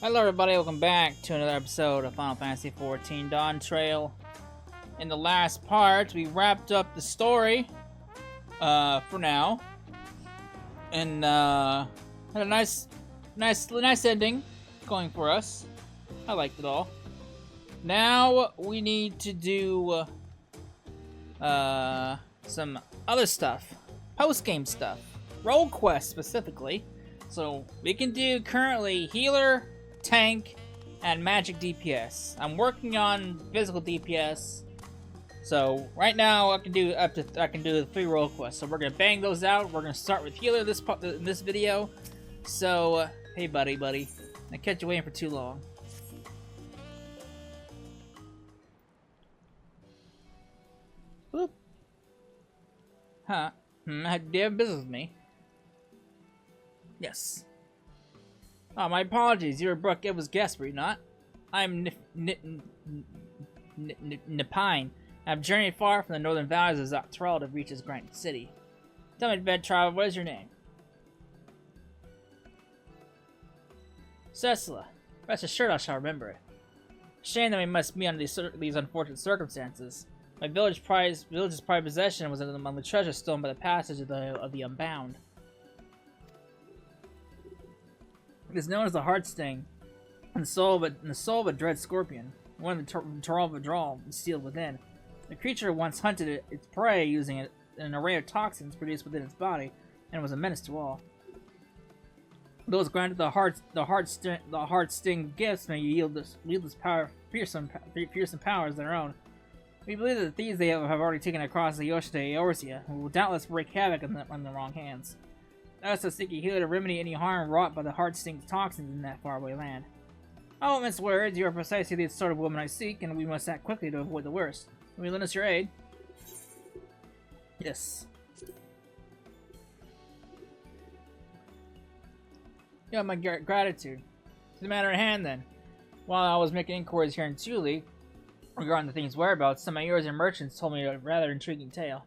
Hello everybody, welcome back to another episode of Final Fantasy XIV Dawntrail. In the last part, we wrapped up the story, for now. And, had a nice ending going for us. I liked it all. Now, we need to do, some other stuff. Post-game stuff. Role quests, specifically. So, we can do currently healer, tank, and magic DPS. I'm working on physical DPS, so right now I can do the 3 role quests. So we're gonna bang those out. We're gonna start with healer in this video. So hey buddy, I kept you waiting for too long. Boop. Huh? Do you have business with me? Yes. Oh, my apologies. You're Brooke Edwards' guest, were you not? I'm Nipine. I've journeyed far from the northern valleys of Dawntrail to reach this grand city. Tell me, bed traveler, what is your name? Cecila. Rest assured I shall remember it. Shame that we must meet under these unfortunate circumstances. My village's prized possession was among the treasure stolen by the passage of the Unbound. It is known as the Heartsting, and the soul of a dread scorpion, one of the Torval withdrawal sealed within. The creature once hunted its prey using an array of toxins produced within its body, and was a menace to all. Those granted the Heartsting gifts may yield this fearsome powers of their own. We believe that the thieves they have already taken across the ocean to Eorzea, and will doubtless wreak havoc on the wrong hands. Let us seek a healer to remedy any harm wrought by the Heartsting's toxins in that faraway land. I won't mince words, you are precisely the sort of woman I seek, and we must act quickly to avoid the worst. Will you lend us your aid? Yes. You have my gratitude. To the matter at hand, then. While I was making inquiries here in Tuli regarding the thing's whereabouts, some of yours and merchants told me a rather intriguing tale.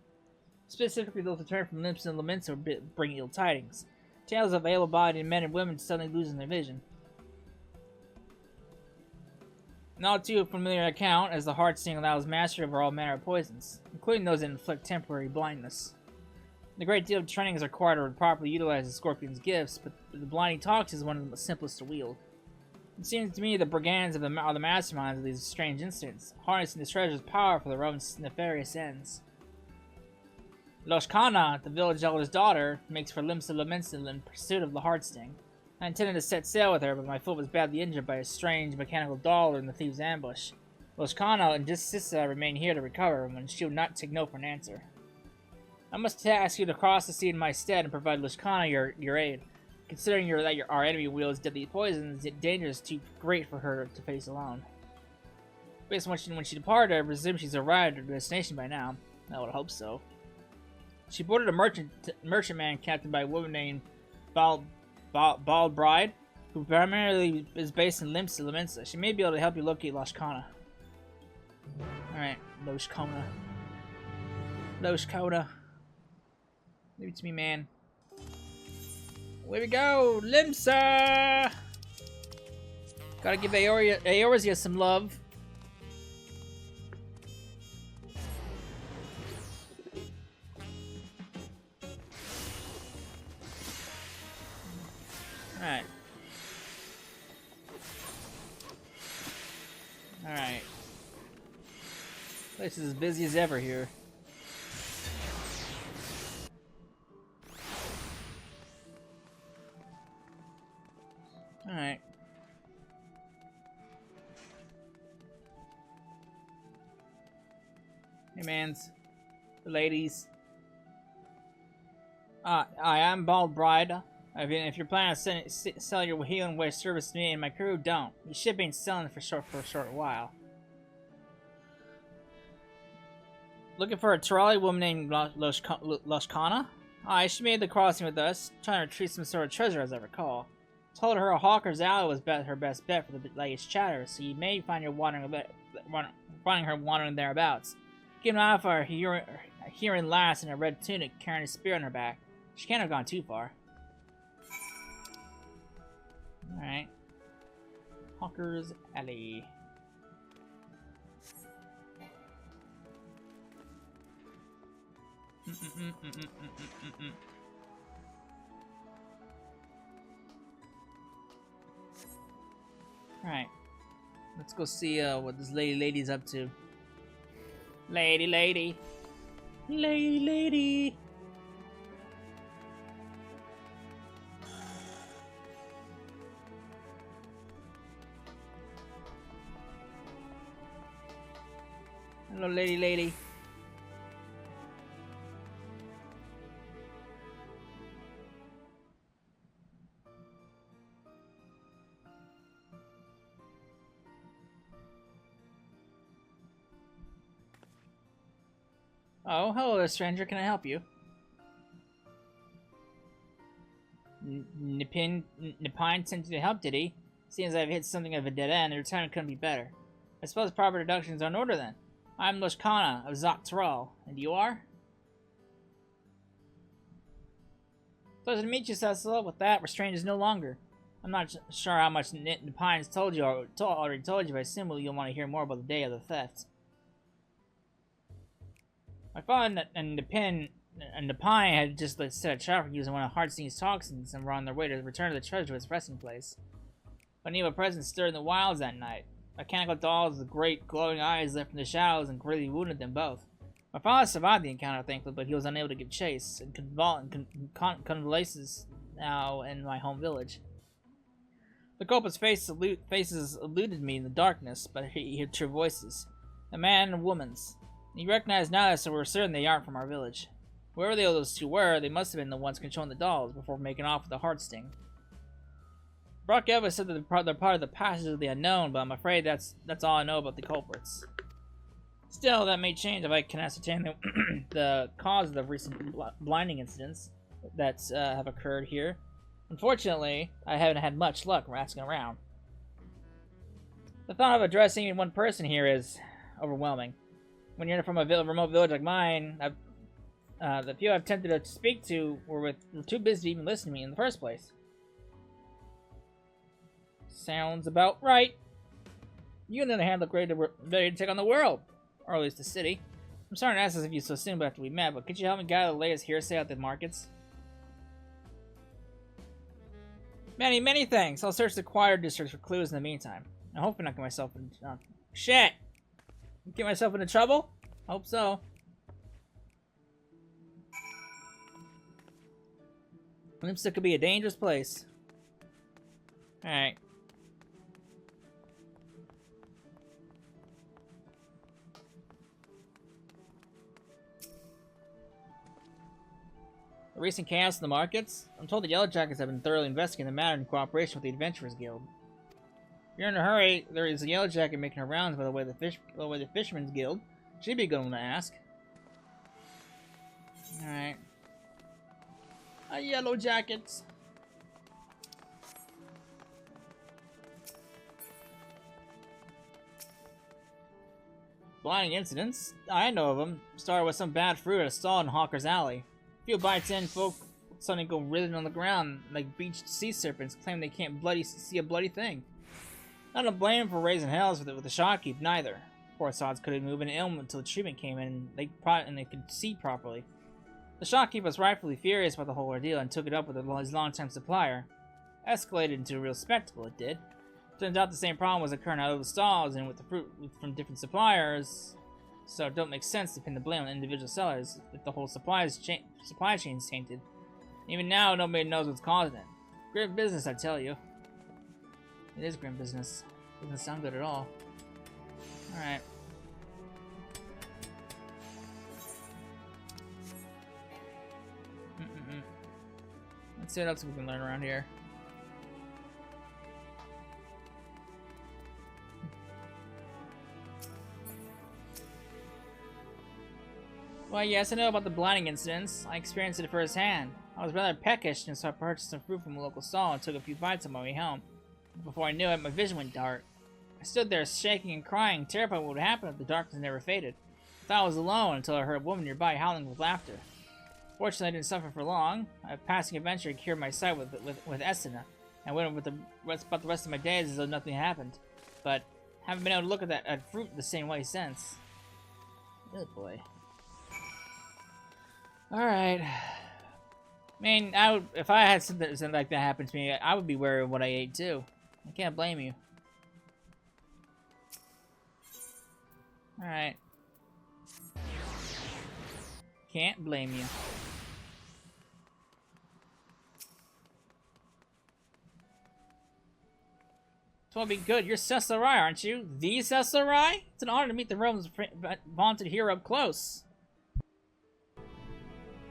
Specifically, those returned from Limps and Laments will bring ill tidings. Tales of able-bodied men and women suddenly losing their vision. Not too familiar account, as the Heartsting allows mastery over all manner of poisons, including those that inflict temporary blindness. A great deal of training is required to properly utilize the Scorpion's gifts, but the blinding toxin is one of the simplest to wield. It seems to me the brigands are the masterminds of these strange incidents, harnessing the treasure's power for their own nefarious ends. Loshkana, the village elder's daughter, makes for Limps and Laments in pursuit of the Heartsting. I intended to set sail with her, but my foot was badly injured by a strange mechanical doll in the thieves' ambush. Loshkana insisted I remain here to recover, and she would not take no for an answer. I must ask you to cross the sea in my stead and provide Loshkana your aid. Considering our enemy wields deadly poisons, the danger is too great for her to face alone. Based on when she departed, I presume she's arrived at her destination by now. I would hope so. She boarded a merchantman captained by a woman named Bald Bride, who primarily is based in Limps and Laments. She may be able to help you locate Loshkana. Alright, Loshkana. Leave it to me, man. Away we go! Limsa! Gotta give Eorzea some love. Alright. Place is as busy as ever here. Alright. Hey mans. The ladies. I am Bald Bride. If you're planning on selling your healing way service to me and my crew, don't. You should be selling for a short while. Looking for a trolley woman named Loshkana? She made the crossing with us, trying to retrieve some sort of treasure, as I recall. Told her a hawker's alley was her best bet for the latest chatter, so you may find her wandering thereabouts. Keep an eye out for her hearing lass in a red tunic carrying a spear on her back. She can't have gone too far. Alright. Hawker's Alley. Alright. Let's go see what this lady's up to. Lady. Hello, lady. Oh, hello there, stranger. Can I help you? Nipine sent you to help, did he? Seeing as I've hit something of a dead end, the retirement couldn't be better. I suppose proper deductions are in order then. I'm Dawntrail of Dawntrail, and you are? Pleasure to meet you, Cecil. With that, we're strangers no longer. I'm not sure how much Nipine's already told you, but I assume you'll want to hear more about the day of the theft. My father and Nipine had just set a trap for using one of Heartsting's toxins and were on their way to return the treasure to its resting place. But an evil presence stirred in the wilds that night. Mechanical dolls with great glowing eyes left in the shadows and greatly wounded them both. My father survived the encounter, thankfully, but he was unable to give chase and convalesces now in my home village. The culprit's faces eluded me in the darkness, but he heard true voices. A man and a woman's. You recognize now that, so we're certain they aren't from our village. Whoever those two were, they must have been the ones controlling the dolls before making off with the Heartsting. Brock Evans said that they're part of the passage of the unknown, but I'm afraid that's all I know about the culprits. Still, that may change if I can ascertain the cause of the recent blinding incidents that have occurred here. Unfortunately, I haven't had much luck asking around. The thought of addressing one person here is overwhelming. When you're from a remote village like mine, the few I've attempted to speak to were too busy to even listen to me in the first place. Sounds about right. You, on the other hand, look ready to take on the world, or at least the city. I'm sorry to ask this of you so soon after we met, but could you help me gather the latest hearsay at the markets? Many thanks. I'll search the choir districts for clues in the meantime. I hope not get myself in... shit! Get myself into trouble? Hope so. Limsa could be a dangerous place. Alright. The recent chaos in the markets? I'm told the Yellow Jackets have been thoroughly investigating the matter in cooperation with the Adventurers Guild. If you're in a hurry, there is a Yellow Jacket making her rounds by the way the Fisherman's Guild. She'd be a good one to ask. Alright. Yellow Jackets. Blinding incidents? I know of them. Started with some bad fruit at a stall in Hawker's Alley. A few bites in, folk suddenly go writhing on the ground like beached sea serpents, claim they can't see a bloody thing. Not to blame for raising hells with the shopkeep, neither. Poor sods couldn't move an ailment until the treatment came in and they could see properly. The shopkeep was rightfully furious about the whole ordeal and took it up with his long-time supplier. Escalated into a real spectacle, it did. Turns out the same problem was occurring out of the stalls and with the fruit from different suppliers, so it don't make sense to pin the blame on individual sellers if the whole supply chain is tainted. Even now, nobody knows what's causing it. Grim business, I tell you. It is grim business. Doesn't sound good at all. Alright. Let's see what else we can learn around here. Well, yes, I know about the blinding incidents. I experienced it firsthand. I was rather peckish, and so I purchased some fruit from a local stall and took a few bites on my way home. Before I knew it, my vision went dark. I stood there shaking and crying, terrified what would happen if the darkness never faded. I thought I was alone until I heard a woman nearby howling with laughter. Fortunately, I didn't suffer for long. A passing adventure cured my sight with Estina. I went with about the rest of my days as though nothing happened. But haven't been able to look at that fruit the same way since. Good boy. Alright. I mean, if I had something like that happen to me, I would be wary of what I ate too. I can't blame you. Alright. Can't blame you. This will be good. You're Cessarai, aren't you? The Cessarai? It's an honor to meet the realm's vaunted hero up close.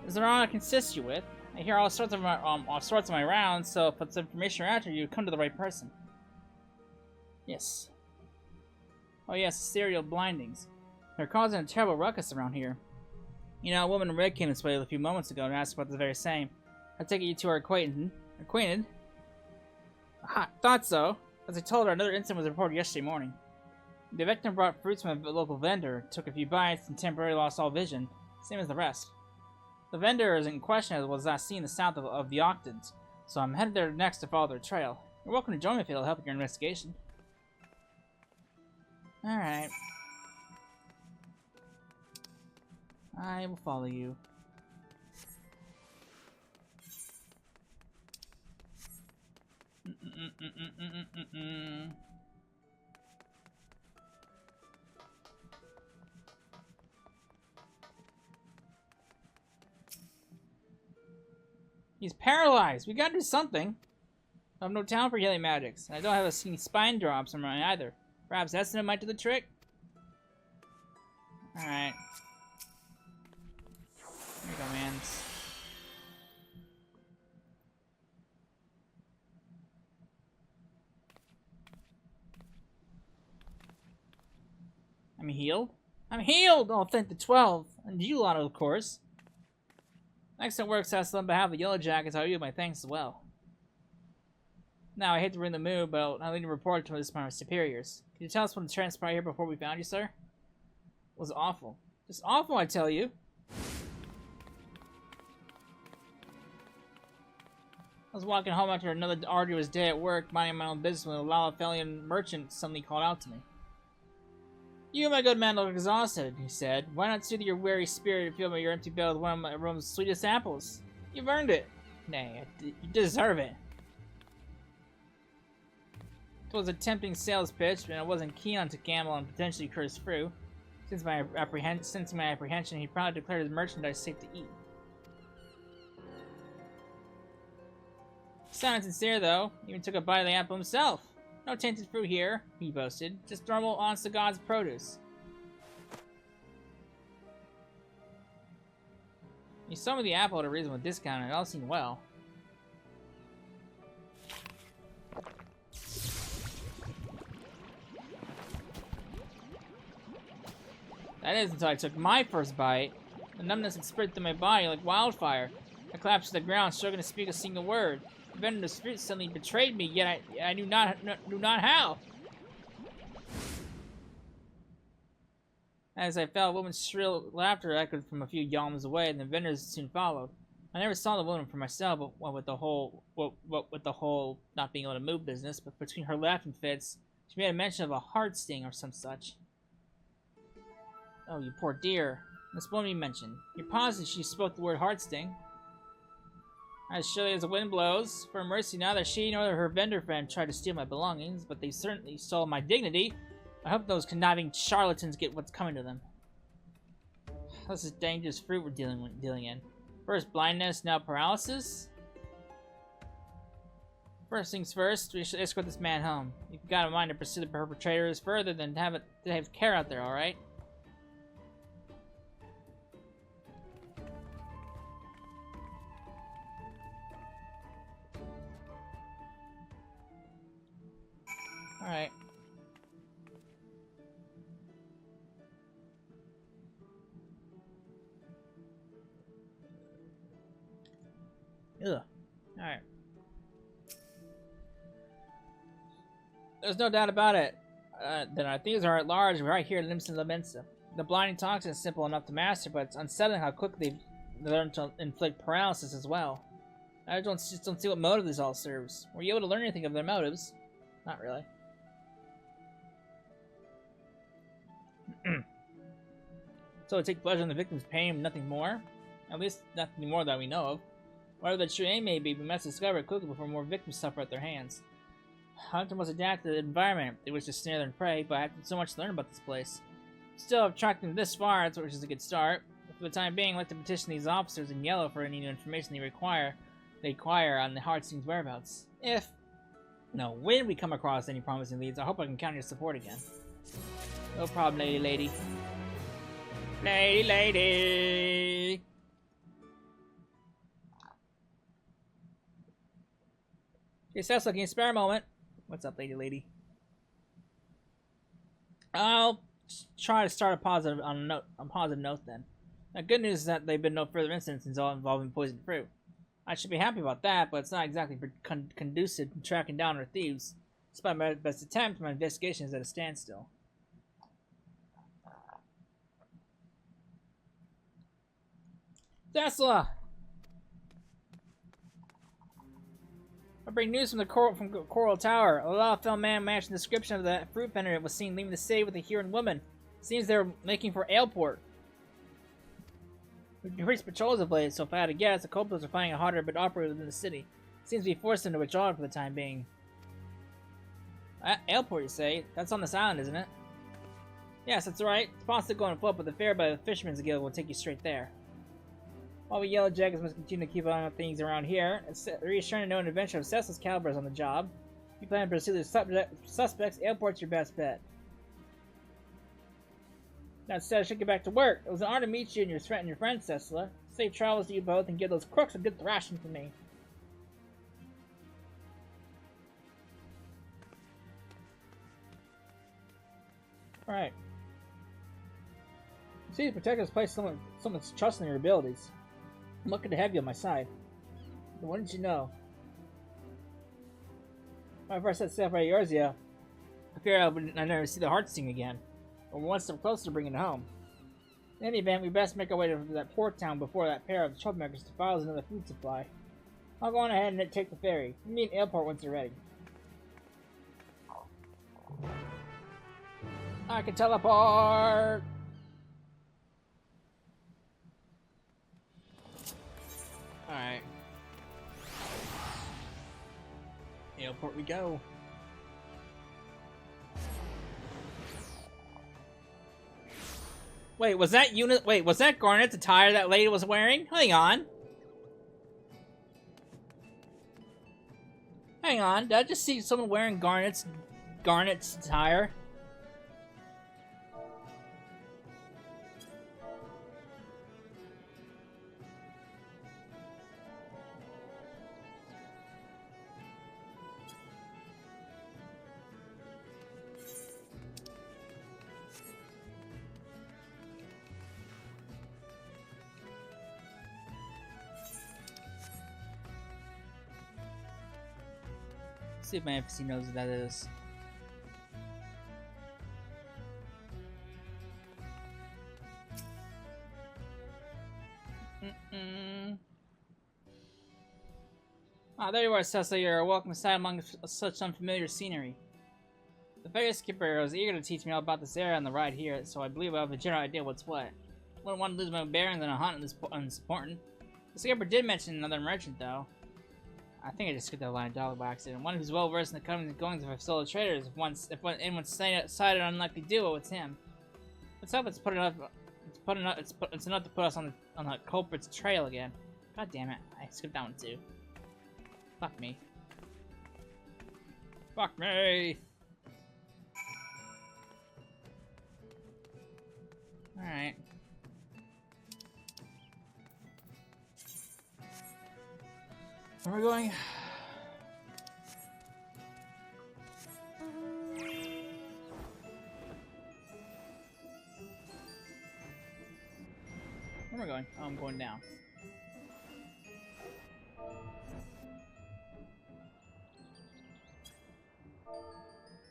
Is there an honor I can assist you with? I hear all sorts of my rounds, so if it's information you're after, you come to the right person. Yes. Oh yes, serial blindings. They're causing a terrible ruckus around here. You know, a woman in red came this way a few moments ago and asked about the very same. I take it you two are acquainted? Aha, thought so. As I told her, another incident was reported yesterday morning. The victim brought fruits from a local vendor, took a few bites, and temporarily lost all vision, same as the rest. The vendor is in question was last seen south of the Octans, so I'm headed there next to follow their trail. You're welcome to join me if it'll help in your investigation. Alright. I will follow you. He's paralyzed. We gotta do something. I have no talent for healing magics. I don't have any spine drops on mine either. Perhaps Estina might do the trick? Alright. Here you go, man. I'm healed? I'm healed! Oh, thank the 12. And you, Lotto, of course. Excellent work, Cecil. On behalf of the Yellow Jackets, I owe you my thanks as well. Now, I hate to ruin the mood, but I need to report to my superiors. Can you tell us what transpired here before we found you, sir? It was awful. Just awful, I tell you. I was walking home after another arduous day at work, minding my own business when a Lalafelian merchant suddenly called out to me. You, my good man, look exhausted, he said. Why not soothe your weary spirit and fill your empty belly with one of my room's sweetest apples? You've earned it. Nay, you deserve it. It was a tempting sales pitch, and I wasn't keen on to gamble on potentially cursed fruit. Since my apprehension, he proudly declared his merchandise safe to eat. Sounded sincere, though. Even took a bite of the apple himself. No tainted fruit here, he boasted. Just normal, honest-to-God's produce. He sold me the apple at a reasonable discount, and it all seemed well. That is until I took my first bite. The numbness had spread through my body like wildfire. I collapsed to the ground, struggling to speak a single word. The venomous fruit suddenly betrayed me, yet I knew not how. As I fell, a woman's shrill laughter echoed from a few yalms away, and the vendors soon followed. I never saw the woman for myself, but what with the whole not being able to move business, but between her laughing fits, she made a mention of a Heartsting or some such. Oh, you poor dear. This woman you mentioned. You're positive she spoke the word Heartsting. As surely as the wind blows, for mercy, neither she nor her vendor friend tried to steal my belongings, but they certainly stole my dignity. I hope those conniving charlatans get what's coming to them. This is dangerous fruit we're dealing in. First blindness, now paralysis? First things first, we should escort this man home. If you've got a mind to pursue the perpetrators further, then have care out there, alright? Alright. Ugh. Alright. There's no doubt about it. That our thieves are at large right here in Limsa Lamensa. The blinding toxin is simple enough to master, but it's unsettling how quickly they learn to inflict paralysis as well. I just don't see what motive this all serves. Were you able to learn anything of their motives? Not really. So take pleasure in the victim's pain, nothing more? At least nothing more that we know of. Whatever the true aim may be, we must discover it quickly before more victims suffer at their hands. Hunter must adapt to the environment. They wish to snare and prey, but I have so much to learn about this place. Still, I've tracked them this far, which is a good start. For the time being, I'd like to petition these officers in yellow for any new information they acquire on the Heartsting's whereabouts. When we come across any promising leads, I hope I can count on your support again. No problem, lady. Lady! Hey, Cecil, can you spare a moment? What's up, lady? I'll try to start a positive note then. The good news is that there have been no further incidents involving poisoned fruit. I should be happy about that, but it's not exactly conducive to tracking down our thieves. Despite my best attempt, my investigation is at a standstill. Tesla! I bring news from Coral Tower. A Lawfell man matched the description of the fruit vendor was seen leaving the city with a Huron woman. Seems they're making for Ailport. We've increased patrols of late, so if I had to guess, the culprits are finding it harder to operate within the city. Seems to be forced them to withdraw for the time being. Ailport, you say? That's on this island, isn't it? Yes, that's right. It's possible to go on foot, but the ferry by the Fisherman's Guild will take you straight there. While we Yellow Jackets must continue to keep an eye on things around here, it's reassuring to know an adventure of Cecil's caliber is on the job. If you plan to pursue the suspects, Ailport's your best bet. Now instead, I should get back to work. It was an honor to meet you and your friend, Cecil. Safe travels to you both, and give those crooks a good thrashing for me. Alright. See, the Protector's placed someone's trust in your abilities. I'm lucky to have you on my side. But what did you know? When I first set sail for Eorzea, I feared I'd never see the Heartsting again. But we're one step closer to bringing it home. In any event, we best make our way to that port town before that pair of troublemakers defiles another food supply. I'll go on ahead and take the ferry. You meet Ailport once you're ready. I can teleport! Alright. Ailport we go. Wait, was that Garnet's attire that lady was wearing? Hang on. Hang on, did I just see someone wearing Garnet's attire? See if my FC knows what that is. Ah, there you are, Cecil. You're welcome to sight among such unfamiliar scenery. The ferry skipper was eager to teach me all about this area on the ride here, so I believe I have a general idea what's what. Wouldn't want to lose my bearings on a hunt on this important. The skipper did mention another merchant, though. I think I just skipped that line of dialogue by accident. One who's well versed in the comings and goings of fellow traders. If anyone's cited an unlikely duo, it's him. Let's hope it's enough to put us on the culprit's trail again. God damn it! I skipped that one too. Fuck me. Fuck me. All right. Where are we going? Where am I going? Oh, I'm going down.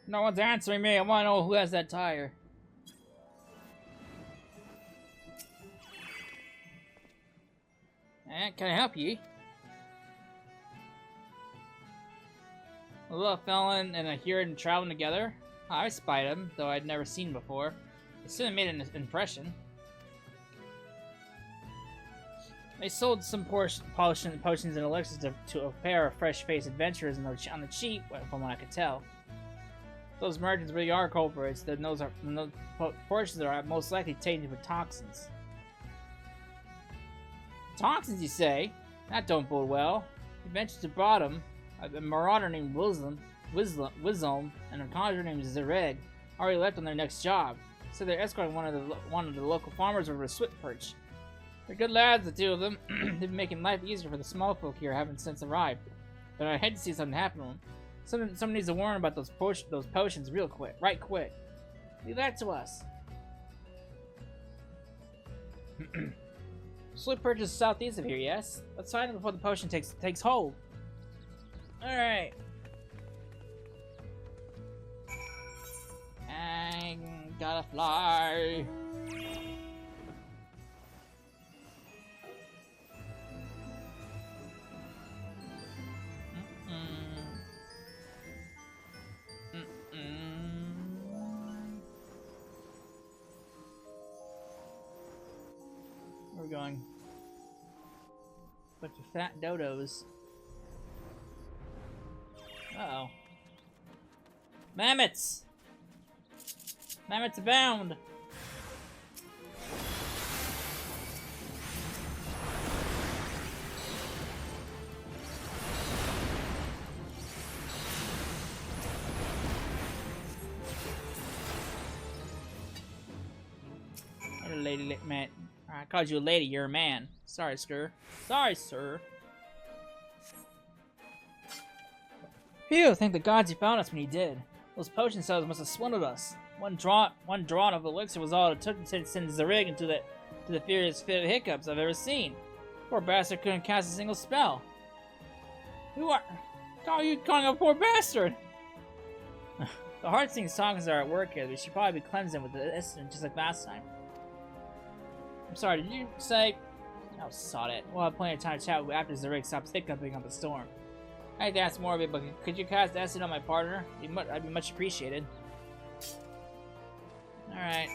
No one's answering me. I want to know who has that tire. Can I help you? A little felon and a Huron traveling together? I spied him, though I'd never seen before. It soon made an impression. They sold some potions and elixirs to a pair of fresh-faced adventurers on the cheap, from what I could tell. Those merchants really are culprits. Those portions are most likely tainted with toxins. Toxins, you say? That don't bode well. He ventured to bottom. A marauder named Wilhelm and a conjurer named Zereg already left on their next job. So they're escorting one of the local farmers over to Swiftperch. They're good lads, the two of them. They've been making life easier for the small folk here, haven't since arrived. But I hate to see something happen to them. Someone needs to warn about those potions real quick, right quick. Leave that to us. Swiftperch is southeast of here, yes? Let's find them before the potion takes hold. Alright. I gotta fly. Where are we going? Bunch of fat dodos. Uh-oh. Mammoths! Mammoths abound! What a lady, man. I called you a lady, you're a man. Sorry, sir. Sorry, sir. Phew, thank the gods you found us when you did. Those potion sellers must have swindled us. One drawn of elixir was all it took to send Zerig into the furious fit of hiccups I've ever seen. Poor bastard couldn't cast a single spell. Who are you calling a poor bastard? The Heartsting toxins are at work here. We should probably be cleansing with the essence just like last time. I'm sorry, did you say? Oh, sod it. We'll have plenty of time to chat after Zerig stops hiccuping up the storm. I hate to ask more of it, but could you cast acid on my partner? I'd be much appreciated. Alright.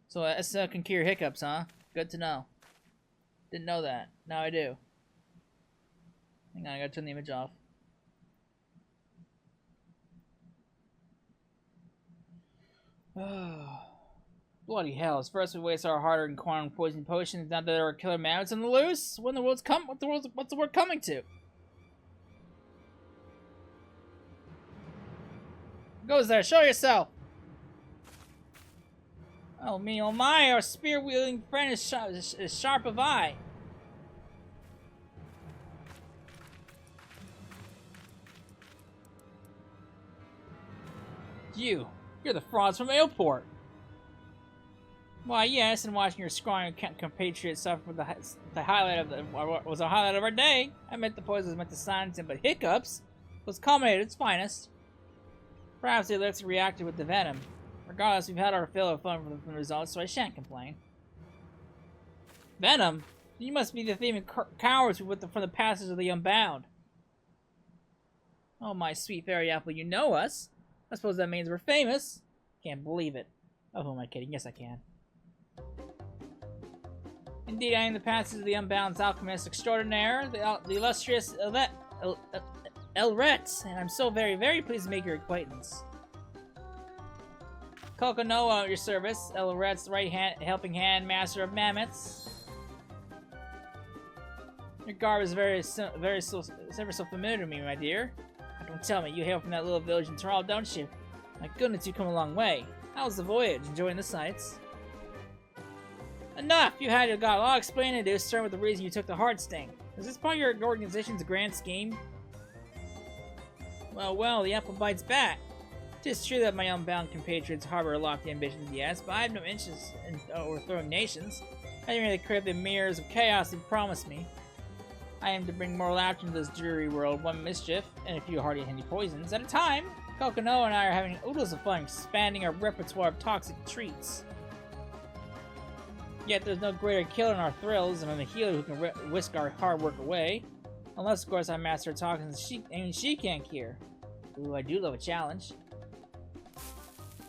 So Essa can cure hiccups, huh? Good to know. Didn't know that. Now I do. Hang on, I gotta turn the image off. Bloody hell! First we waste our hard-earned corn on poison potions. Now there are killer mammoths on the loose. What's the world coming to? Goes there. Show yourself. Oh me, oh my! Our spear-wielding friend is sharp of eye. You're the frauds from Ailport. Why, yes, and watching your scrawny compatriot suffer was the highlight of our day. I meant the poison was meant to silence him, but hiccups was culminated at its finest. Perhaps the elixir reacted with the venom. Regardless, we've had our fill of fun from the results, so I shan't complain. Venom? You must be the thieving cowards from the passes of the Unbound. Oh, my sweet fairy apple, you know us. I suppose that means we're famous. Can't believe it. Oh, who am I kidding? Yes, I can. Indeed, I am the passes of the Unbound's alchemist extraordinaire, the illustrious Elret, and I'm so very, very pleased to make your acquaintance. Kokonoa at your service, Elret's helping hand, master of mammoths. Your garb is ever so familiar to me, my dear. Don't tell me, you hail from that little village in Tyrol, don't you? My goodness, you come a long way. How's the voyage? Enjoying the sights? Enough! You had got a lot of explaining to do, starting with the reason you took the Heartsting. Is this part of your organization's grand scheme? Well, the apple bites back. Tis true that my unbound compatriots harbor lofty ambitions, yes, but I have no interest in overthrowing nations. I didn't really crave the mirrors of chaos you promised me. I aim to bring moral action to this dreary world, one mischief, and a few hardy handy poisons at a time. Kokono and I are having oodles of fun expanding our repertoire of toxic treats. Yet there's no greater killer in our thrills than a healer who can whisk our hard work away. Unless, of course, I master toxins she can't cure. Ooh, I do love a challenge.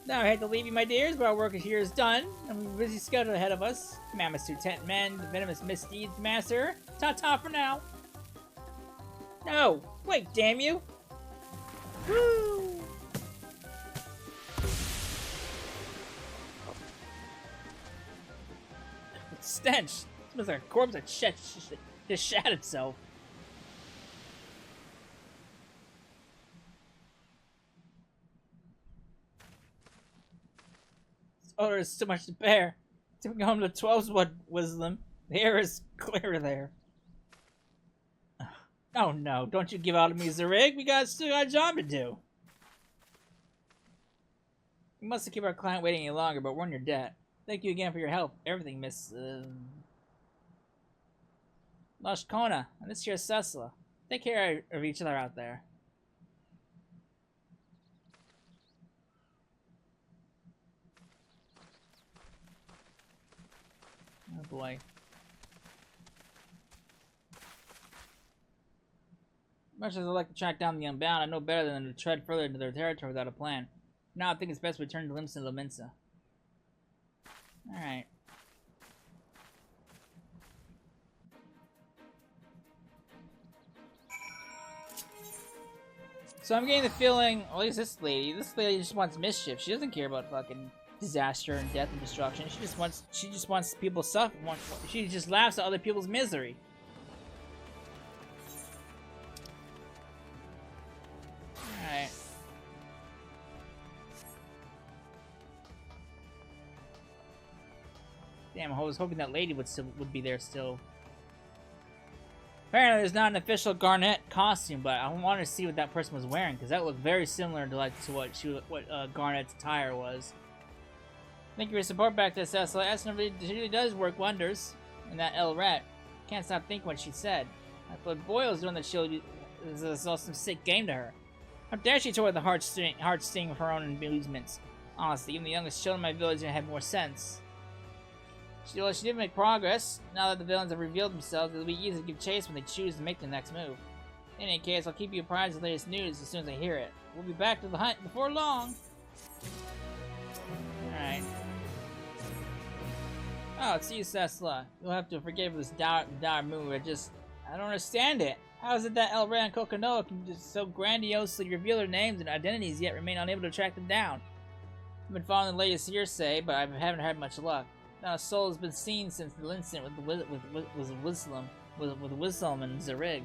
Now I hate to leave you, my dears, but our work here is done, and we have a busy schedule ahead of us. Mammoth Lieutenant Men, the venomous misdeeds master. Ta-ta for now. No! Wait, damn you! Woo! Stench! It smells like a corpse that just shat itself. Oh, there's too much to bear. Taking home the 12's what wisdom. The air is clear there. Oh no, don't you give out on me, Zerig. We still got a job to do. We mustn't keep our client waiting any longer, but we're in your debt. Thank you again for your help. Everything, Miss... Lashkona, and this here's Cecila. Take care of each other out there. Oh boy. Much as I'd like to track down the Unbound, I know better than to tread further into their territory without a plan. Now I think it's best we return to Limsa Lominsa. Alright. So I'm getting the feeling, at least this lady just wants mischief. She doesn't care about fucking disaster and death and destruction. She just wants people to suffer. She just laughs at other people's misery. Alright. Damn, I was hoping that lady would be there still. Apparently there's not an official Garnet costume, but I wanted to see what that person was wearing, because that looked very similar to what Garnet's attire was. Thank you for your support back to Cecila. Aston really does work wonders. And that El Rat. Can't stop thinking what she said. I thought Boyle's doing that she'll some sick game to her. How dare she toy the Heartsting of her own amusements? Honestly, even the youngest children in my village have more sense. She did make progress. Now that the villains have revealed themselves, it'll be easy to give chase when they choose to make the next move. In any case, I'll keep you apprised of the latest news as soon as I hear it. We'll be back to the hunt before long. Alright. Oh, it's you, Cecila. You'll have to forgive this dour move. I don't understand it. How is it that El Rey and Kokonoha can just so grandiosely reveal their names and identities yet remain unable to track them down? I've been following the latest hearsay, but I haven't had much luck. Not a soul has been seen since the incident with Wisdom and Zerig.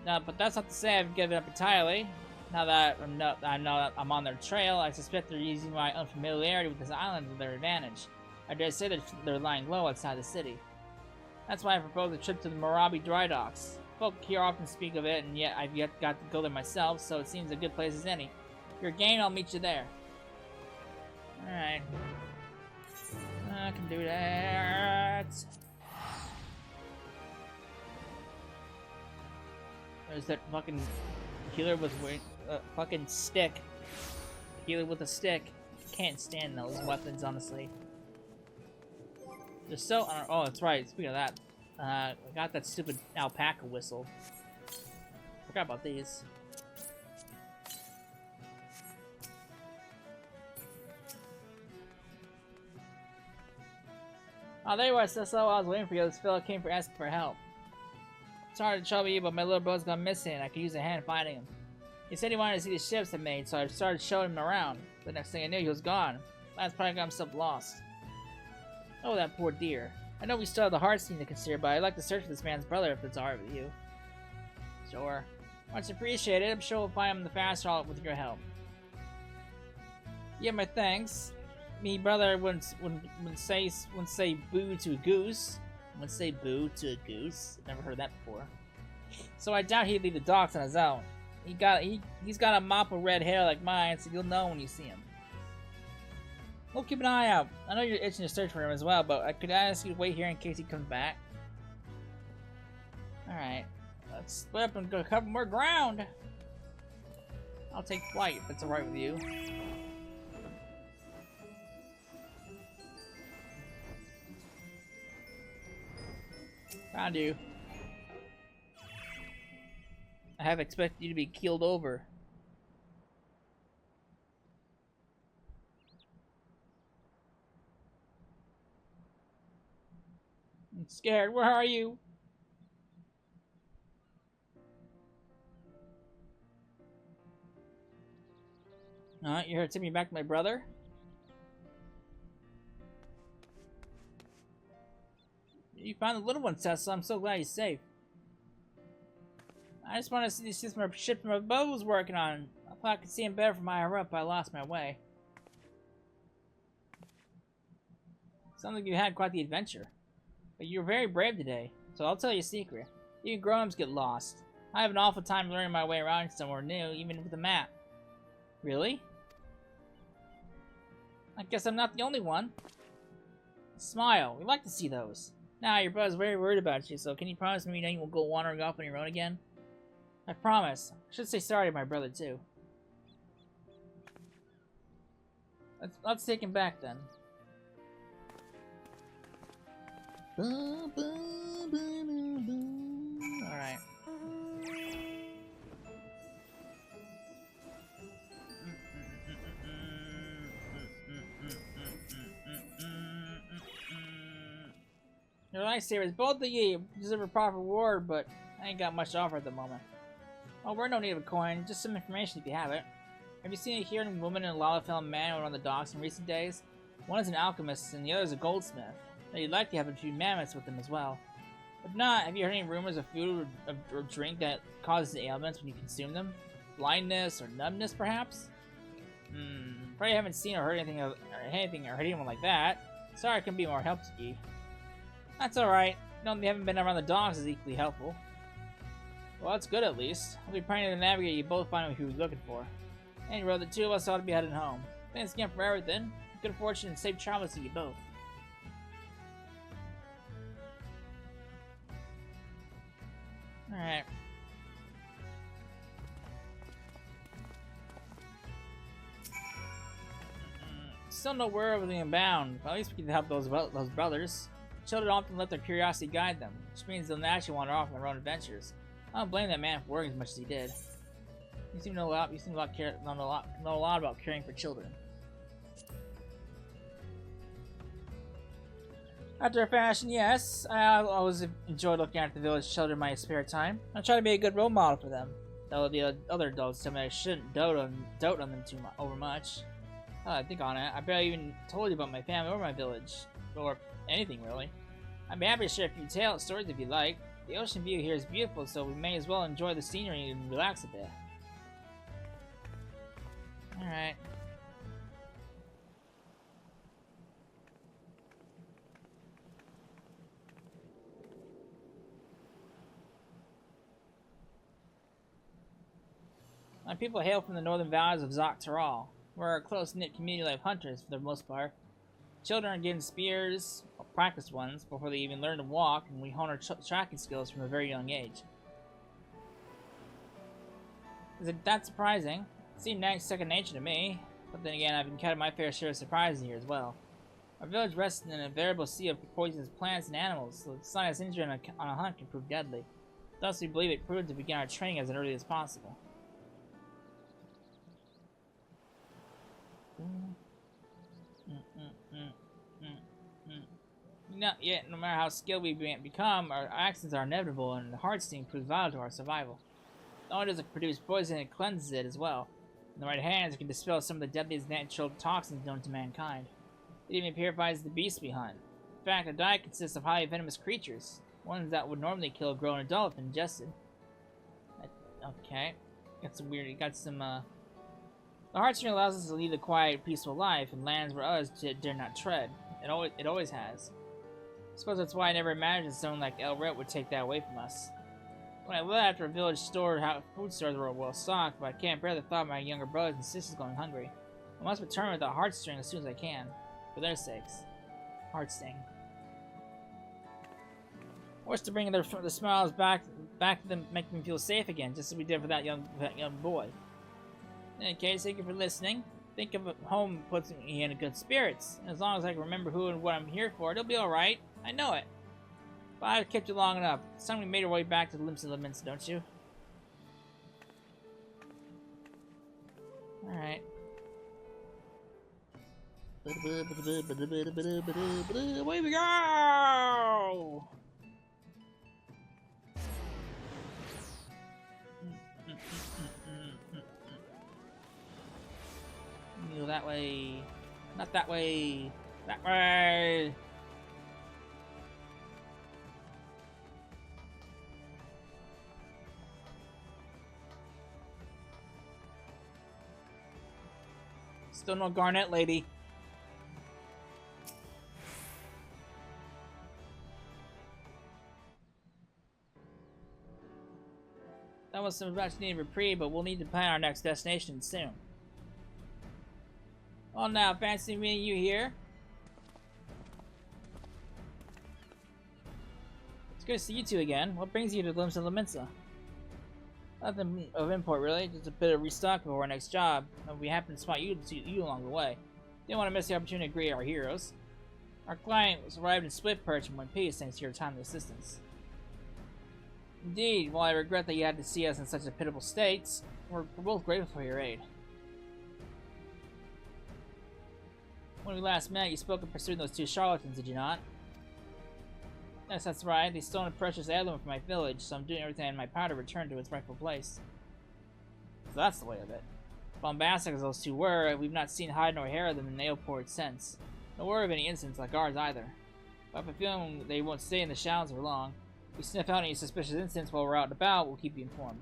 No, but that's not to say I've given up entirely. Now that I know that I'm on their trail, I suspect they're using my unfamiliarity with this island to their advantage. I dare say that they're lying low outside the city. That's why I proposed a trip to the Morabi dry docks. Folk here often speak of it, and yet I've yet got to go there myself, so it seems a good place as any. If you're game, I'll meet you there. Alright. I can do that. There's that fucking healer with a fucking stick. Healer with a stick. Can't stand those weapons, honestly. They're so. Oh, that's right. Speaking of that, I got that stupid alpaca whistle. Forgot about these. Oh, there you are, Cecil. I was waiting for you. This fellow came for asking for help. Sorry to trouble you, but my little brother's gone missing, and I could use a hand finding him. He said he wanted to see the ships I made, so I started showing him around. The next thing I knew, he was gone. Last probably got himself lost. Oh, that poor dear. I know we still have the Heartsting to consider, but I'd like to search for this man's brother if it's alright with you. Sure. Much appreciated. I'm sure we'll find him the faster with your help. Yeah, my thanks. Me brother wouldn't say boo to a goose. Wouldn't say boo to a goose. Never heard that before. So I doubt he'd leave the docks on his own. He's got a mop of red hair like mine, so you'll know when you see him. We'll keep an eye out. I know you're itching to search for him as well, but I could ask you to wait here in case he comes back. Alright. Let's split up and go cover more ground. I'll take flight if that's alright with you. I do. I have expected you to be keeled over. I'm scared. Where are you? Alright, you're here to take me back to my brother? You found the little one, Tesla. I'm so glad he's safe. I just want to see these ship my boat was working on. I thought I could see him better from higher up, but I lost my way. Sounds like you had quite the adventure. But you were very brave today, so I'll tell you a secret. Even grown-ups get lost. I have an awful time learning my way around somewhere new, even with a map. Really? I guess I'm not the only one. Smile. We like to see those. Now, your brother's very worried about you, so can you promise me that you won't go wandering off on your own again? I promise. I should say sorry to my brother, too. Let's take him back, then. Alright. Your lifesavers, both of you deserve a proper reward, but I ain't got much to offer at the moment. Oh, we're no need of a coin, just some information if you have it. Have you seen a hearing woman and a Lalafell man over on the docks in recent days? One is an alchemist and the other is a goldsmith. Now you'd like to have a few mammoths with them as well. If not, have you heard any rumors of food or drink that causes ailments when you consume them? Blindness or numbness, perhaps? Probably haven't seen or heard anything or heard anyone like that. Sorry I couldn't be more help to you. That's alright. Knowing they haven't been around the docks is equally helpful. Well, that's good at least. I'll be praying to navigate you both find who you're looking for. Anyway, the two of us ought to be heading home. Thanks again for everything. Good fortune and safe travels to you both. Alright. Still no word of the inbound, but at least we can help those brothers. Children often let their curiosity guide them, which means they'll naturally wander off on their own adventures. I don't blame that man for worrying as much as he did. You seem to know a lot. You seem to know a lot about caring for children. After a fashion, yes. I always enjoy looking after the village children in my spare time. I try to be a good role model for them. Though the other adults tell me I shouldn't dote on them over much. I think on it. I barely even told you about my family or my village, or anything really. I'd be happy to share a few stories if you like. The ocean view here is beautiful, so we may as well enjoy the scenery and relax a bit. Alright. My people hail from the northern valleys of Dawntrail. We're a close-knit community of hunters for the most part. Children are given spears, or practiced ones, before they even learn to walk, and we hone our tracking skills from a very young age. Is it that surprising? It seemed second nature to me, but then again, I've encountered my fair share of surprises here as well. Our village rests in an invariable sea of poisonous plants and animals, so the slightest injury on a hunt can prove deadly. Thus, we believe it prudent to begin our training as early as possible. Not yet, no matter how skilled we become, our actions are inevitable, and the Heartsting proves vital to our survival. Not only does it produce poison, it cleanses it as well. In the right hands, it can dispel some of the deadliest natural toxins known to mankind. It even purifies the beasts we hunt. In fact, our diet consists of highly venomous creatures, ones that would normally kill a grown adult if ingested. Okay, got some weird. Got some. The Heartsting allows us to lead a quiet, peaceful life in lands where others dare not tread. It always has. I suppose that's why I never imagined someone like Elret would take that away from us. When I left, our village food stores were well stocked, but I can't bear the thought of my younger brothers and sisters going hungry. I must return with the Heartsting as soon as I can, for their sakes. Heartsting. What's to bring the smiles back to them, make them feel safe again, just as we did for that young boy. In any case, thank you for listening. Think of home puts me in good spirits. And as long as I can remember who and what I'm here for, it'll be alright. I know it. But I've kept you long enough. It's time we made our way back to the Limbs of Laments, don't you? Alright. Away we go! Go that way. Not that way. That way! Still no Garnet lady. That was some much needed reprieve, but we'll need to plan our next destination soon. Well now, fancy meeting you here. It's good to see you two again. What brings you to Glimpse of Laminsa? Nothing of import really, just a bit of restock before our next job. And we happened to spot you along the way. Didn't want to miss the opportunity to greet our heroes. Our client was arrived in swift perch in one piece thanks to your timely assistance. Indeed, while I regret that you had to see us in such a pitiable state, we're both grateful for your aid. When we last met, you spoke of pursuing those two charlatans, did you not? Yes, that's right. They stole a precious heirloom from my village, so I'm doing everything in my power to return to its rightful place. So that's the way of it. Bombastic as those two were, we've not seen hide nor hair of them in Nailport since. No word of any incidents like ours either. But if I feel they won't stay in the shadows for long, if we sniff out any suspicious incidents while we're out and about, we'll keep you informed.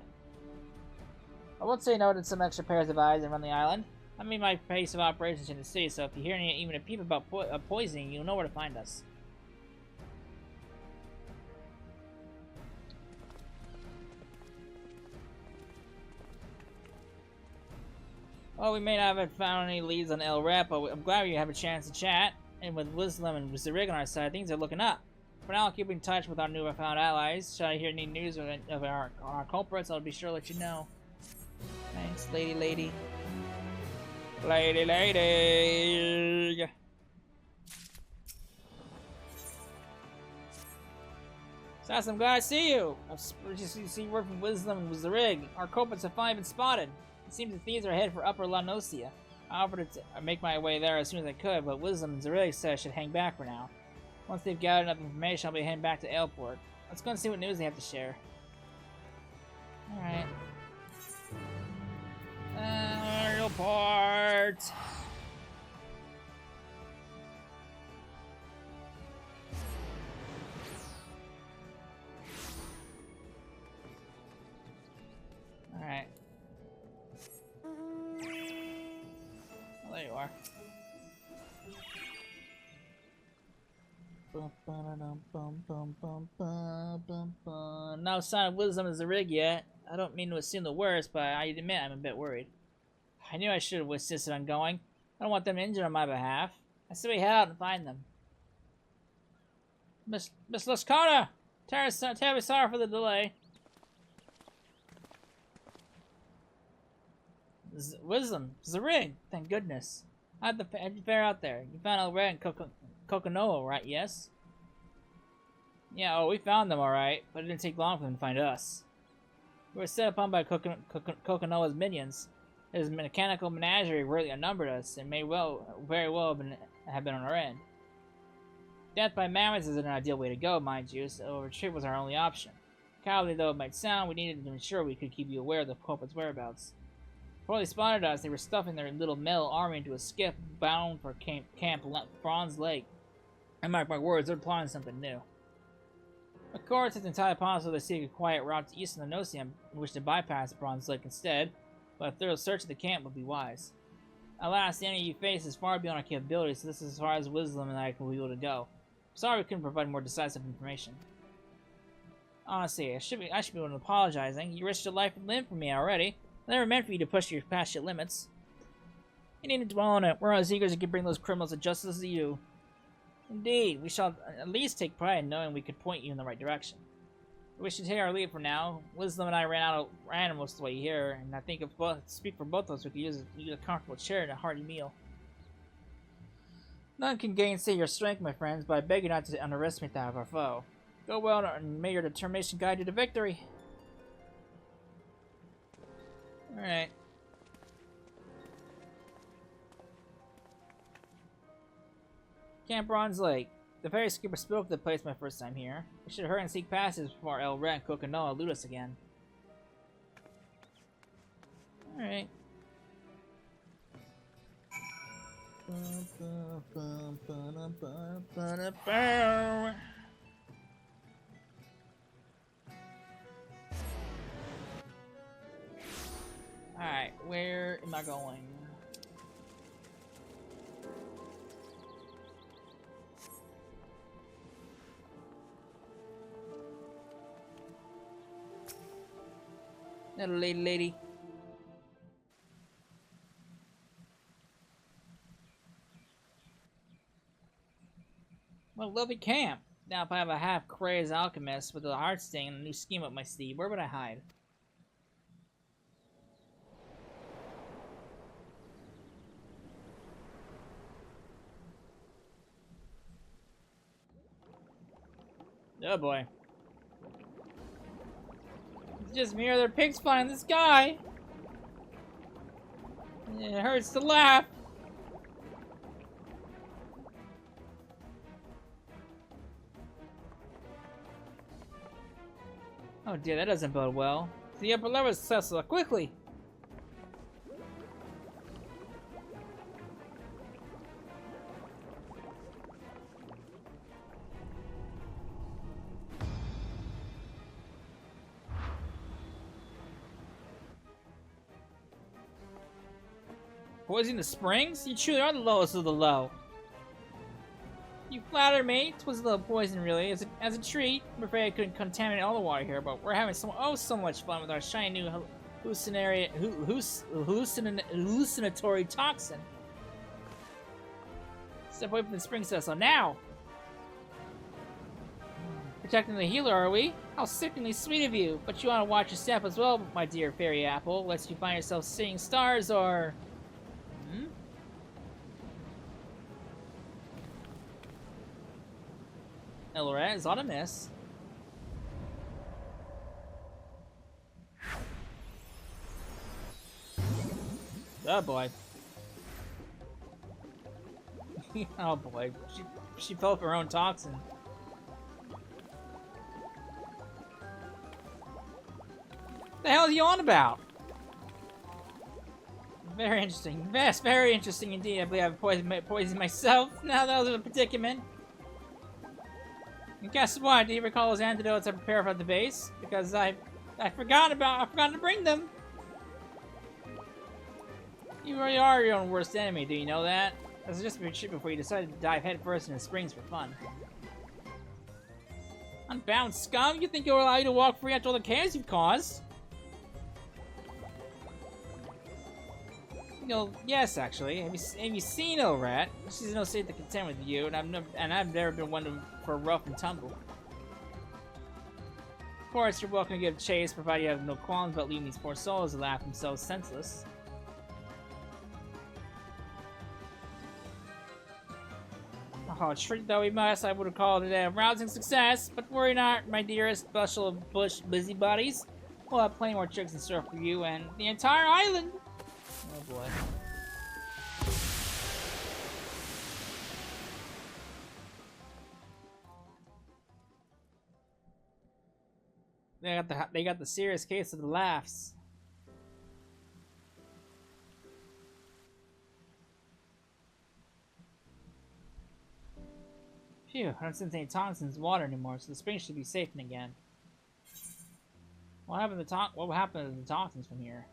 I won't say no to some extra pairs of eyes around the island. I mean my pace of operations in the city, so if you hear even a peep about poisoning, you'll know where to find us. Well, we may not have found any leads on El Rep, but I'm glad we have a chance to chat. And with Wisdom and Zerig on our side, things are looking up. For now, I'll keep in touch with our newfound allies. Should I hear any news of our culprits, I'll be sure to let you know. Thanks, lady. Lady. Sass, I'm glad to see you. I've just received word from Wisdom and Zerig. Our culprits have finally been spotted. It seems the thieves are headed for Upper La Nocia. I offered to make my way there as soon as I could, but Wisdom and Zerig said I should hang back for now. Once they've gathered enough information, I'll be heading back to Ailport. Let's go and see what news they have to share. Alright. Ailport! Alright. Oh, there you are. No sign of Wisdom as a rig yet. I don't mean to assume the worst, but I admit I'm a bit worried. I knew I should have insisted on going. I don't want them injured on my behalf. I say we head out and find them. Miss Lascona! Terribly sorry for the delay. Wisdom, Zerig, thank goodness. How'd you fare out there? You found El Red and Coconoa, right? Yes? Yeah, oh, we found them alright, but it didn't take long for them to find us. We were set upon by Coconoa's minions. His mechanical menagerie really outnumbered us, and may very well have been on our end. Death by mammoths isn't an ideal way to go, mind you, so retreat was our only option. Cowardly though it might sound, we needed to ensure we could keep you aware of the culprit's whereabouts. Before they spotted us, they were stuffing their little metal army into a skiff bound for Camp Bronze Lake. And mark my words, they're plotting something new. Of course, it's entirely possible they seek a quiet route east of the Nocium in which to bypass Bronze Lake instead, but a thorough search of the camp would be wise. Alas, the enemy you face is far beyond our capabilities, so this is as far as Wisdom and I will be able to go. Sorry we couldn't provide more decisive information. Honestly, I should be able to apologizing. You risked your life and limb for me already. I never meant for you to push your past your limits. You needn't dwell on it. We're as eager to bring those criminals to justice as you. Indeed, we shall at least take pride in knowing we could point you in the right direction. We should take our leave for now. Wisdom and I ran most of the way here, and I think if speak for both of us, we could use a comfortable chair and a hearty meal. None can gainsay your strength, my friends, but I beg you not to underestimate that of our foe. Go well, and may your determination guide you to victory. Alright. Camp Bronze Lake. The ferry skipper spoke of the place my first time here. We should hurry and seek passage before El Rat and Coconoa loot us again. Alright. Alright, where am I going? Little lady. Well, lovely camp. Now, if I have a half-crazed alchemist with a Heartsting and a new scheme up my sleeve, where would I hide? Oh boy. It's just me or their pigs flying in the sky. It hurts to laugh. Oh dear, that doesn't bode well. The upper level is successful quickly. Poisoning the springs? You truly are the lowest of the low. You flatter me. It was a little poison, really. As a treat, I'm afraid I couldn't contaminate all the water here, but we're having so much fun with our shiny new hallucinatory toxin. Step away from the spring cesspool now. Protecting the healer, are we? How sickeningly sweet of you. But you want to watch your step as well, my dear fairy apple, lest you find yourself seeing stars or... Elrat is on a miss. Oh boy. Oh boy. She fell for her own toxin. What the hell are you on about? Very interesting. Very interesting indeed. I believe I've poisoned myself. Now that was a predicament. And guess what? Do you recall those antidotes I prepared for the base? Because I forgot to bring them. You really are your own worst enemy, do you know that? That's just a shit before you decided to dive headfirst into springs for fun. Unbound scum? You think you'll allow you to walk free after all the chaos you've caused? You know, yes, actually. Have you seen Elrat? She's no state to contend with you, and I've never been one for rough and tumble. Of course, you're welcome to give chase, provided you have no qualms about leaving these poor souls to laugh themselves senseless. Oh, treat though we must, I would have called it a rousing success, but worry not, my dearest special bush busybodies. We'll have plenty more tricks in store for you and the entire island. Oh boy. They got the serious case of the laughs. Phew, I don't sense any toxins in water anymore, so the spring should be safe again. What happened to the toxins from here?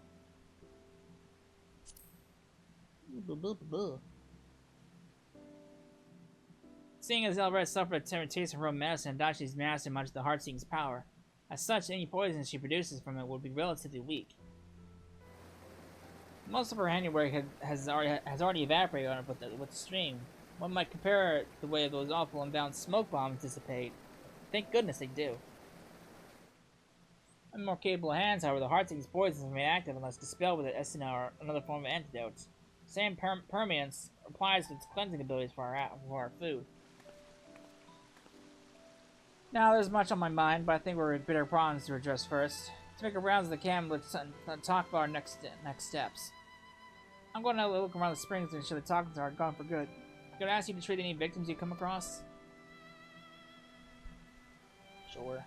Seeing as Elrat suffered a temptation from medicine and Daci's mastered much of the Heartsting's power, as such, any poison she produces from it would be relatively weak. Most of her handiwork has already evaporated with the stream. One might compare it to the way those awful unbound smoke bombs dissipate. Thank goodness they do. In more capable hands, however, the Heartsting's poison remain active unless dispelled with an Estina or another form of antidote. Same permeance applies to its cleansing abilities for our food. Now there's much on my mind, but I think we're bitter problems to address first. To make a rounds of the camp, let's talk about our next steps. I'm going to look around the springs and ensure the toxins are gone for good. I'm going to ask you to treat any victims you come across. Sure.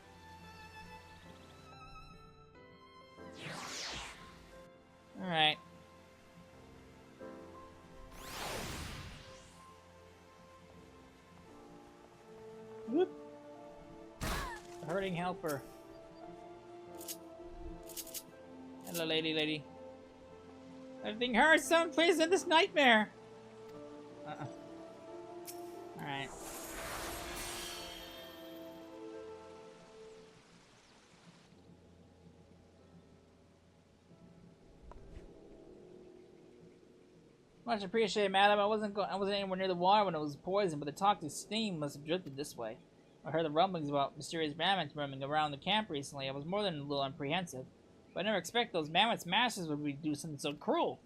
Alright. Whoop. The hurting helper. Hello, lady. Everything hurts. Someone please end this nightmare. Alright. Much appreciated, madam. I wasn't anywhere near the water when it was poisoned, but the toxic steam must have drifted this way. I heard the rumblings about mysterious mammoths roaming around the camp recently. I was more than a little apprehensive, but I never expected those mammoths' masters would do something so cruel.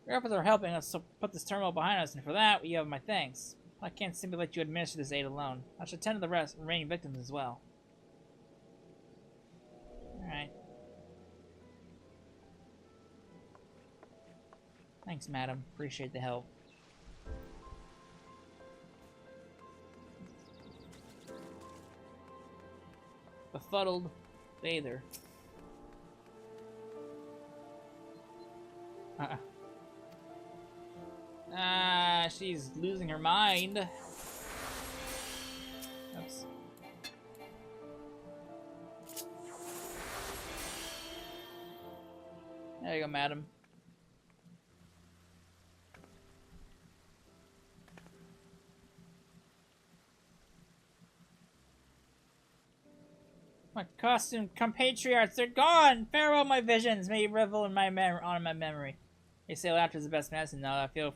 Your efforts are helping us to put this turmoil behind us, and for that, you have my thanks. I can't simply let you administer this aid alone. I shall tend to the remaining victims as well. Alright. Thanks, madam. Appreciate the help. Befuddled bather. She's losing her mind. Oops. There you go, madam. My costume compatriots are gone! Farewell, my visions! May you revel in my memory. They say laughter is the best medicine now. I feel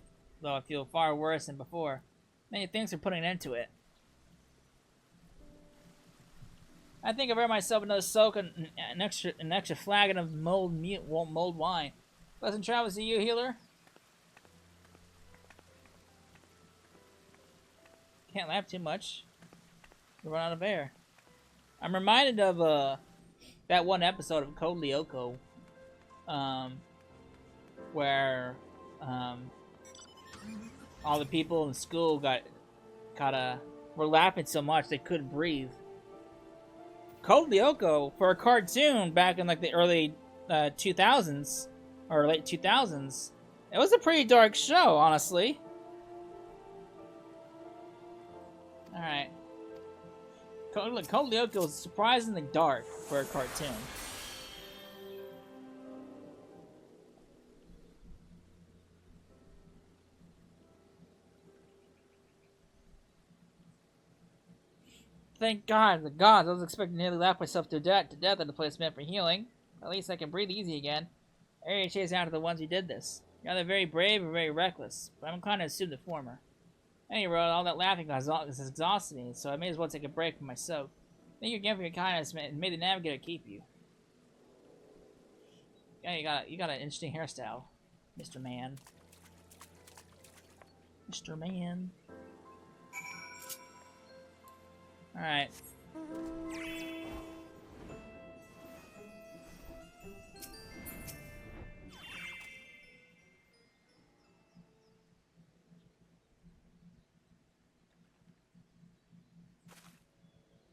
far worse than before. Many things are putting an end to it. I think I've earned myself another soak and an extra flagon of mulled wine. Pleasant travels to you, healer. Can't laugh too much. You run out of air. I'm reminded of that one episode of Code Lyoko, where all the people in school were laughing so much they couldn't breathe. Code Lyoko, for a cartoon back in like the early 2000s or late 2000s, it was a pretty dark show, honestly. All right. Code Lyoko is surprisingly dark for a cartoon. Thank God, the gods. I was expecting to nearly laugh myself to death at the place meant for healing. At least I can breathe easy again. I already chased after the ones who did this. You're either very brave or very reckless, but I'm inclined to assume the former. Anyway, all that laughing has exhausted me, so I may as well take a break from my soak. Thank you again for your kindness, and may the navigator keep you. Yeah, you got an interesting hairstyle, Mr. Man. Mr. Man. Alright.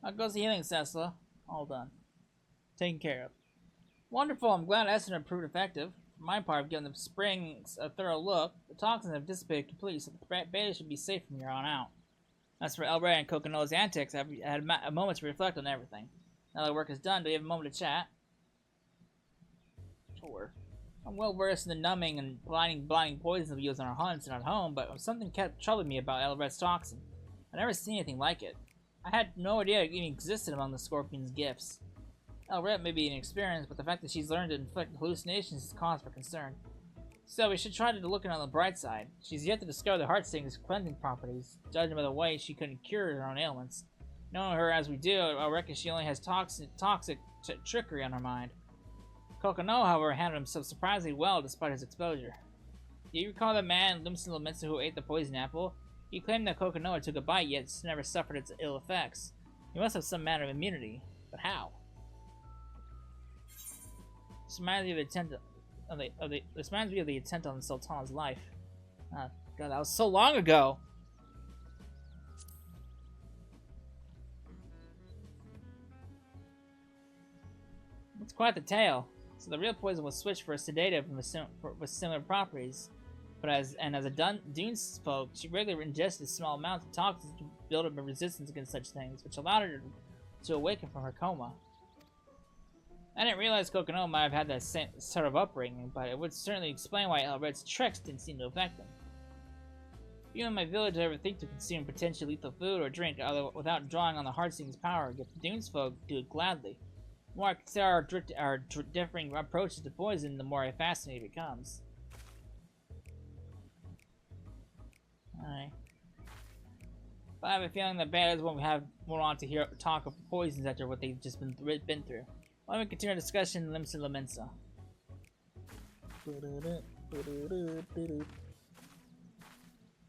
How goes the healing, Cecil? All done. Taken care of. Wonderful, I'm glad Essener proved effective. For my part, I've given the springs a thorough look. The toxins have dissipated completely, so the beta should be safe from here on out. As for Elray and Coconulla's antics, I've had a moment to reflect on everything. Now that work is done, do you have a moment to chat? Sure. I'm well versed in the numbing and blinding poisons we use on our hunts and at home, but something kept troubling me about Elred's toxin. I've never seen anything like it. I had no idea it even existed among the Scorpion's gifts. Elred may be inexperienced, but the fact that she's learned to inflict hallucinations is cause for concern. So we should try to look on the bright side. She's yet to discover the Heartsting's cleansing properties, judging by the way she couldn't cure her own ailments. Knowing her as we do, I reckon she only has toxic trickery on her mind. Coconulla, however, handled himself surprisingly well despite his exposure. Do you recall the man, Lumsa who ate the poison apple? He claimed that Coconulla took a bite, yet never suffered its ill effects. You must have some manner of immunity, but how? This reminds me of the attempt this reminds me of the attempt on the Sultan's life. God, that was so long ago. It's quite the tale. So the real poison was switched for a sedative with similar properties. But as a Dunes folk, she regularly ingested small amounts of toxins to build up a resistance against such things, which allowed her to awaken from her coma. I didn't realize Kokono might have had that same sort of upbringing, but it would certainly explain why Elred's tricks didn't seem to affect them. If you in my village ever think to consume potentially lethal food or drink without drawing on the Heartsting's power, yet the Dunes folk do it gladly. The more I consider our differing approaches to poison, the more fascinating it becomes. Alright. But I have a feeling that bad is when we want to hear talk of poisons after what they've just been through. Why don't we continue our discussion in Limsa Lamensa?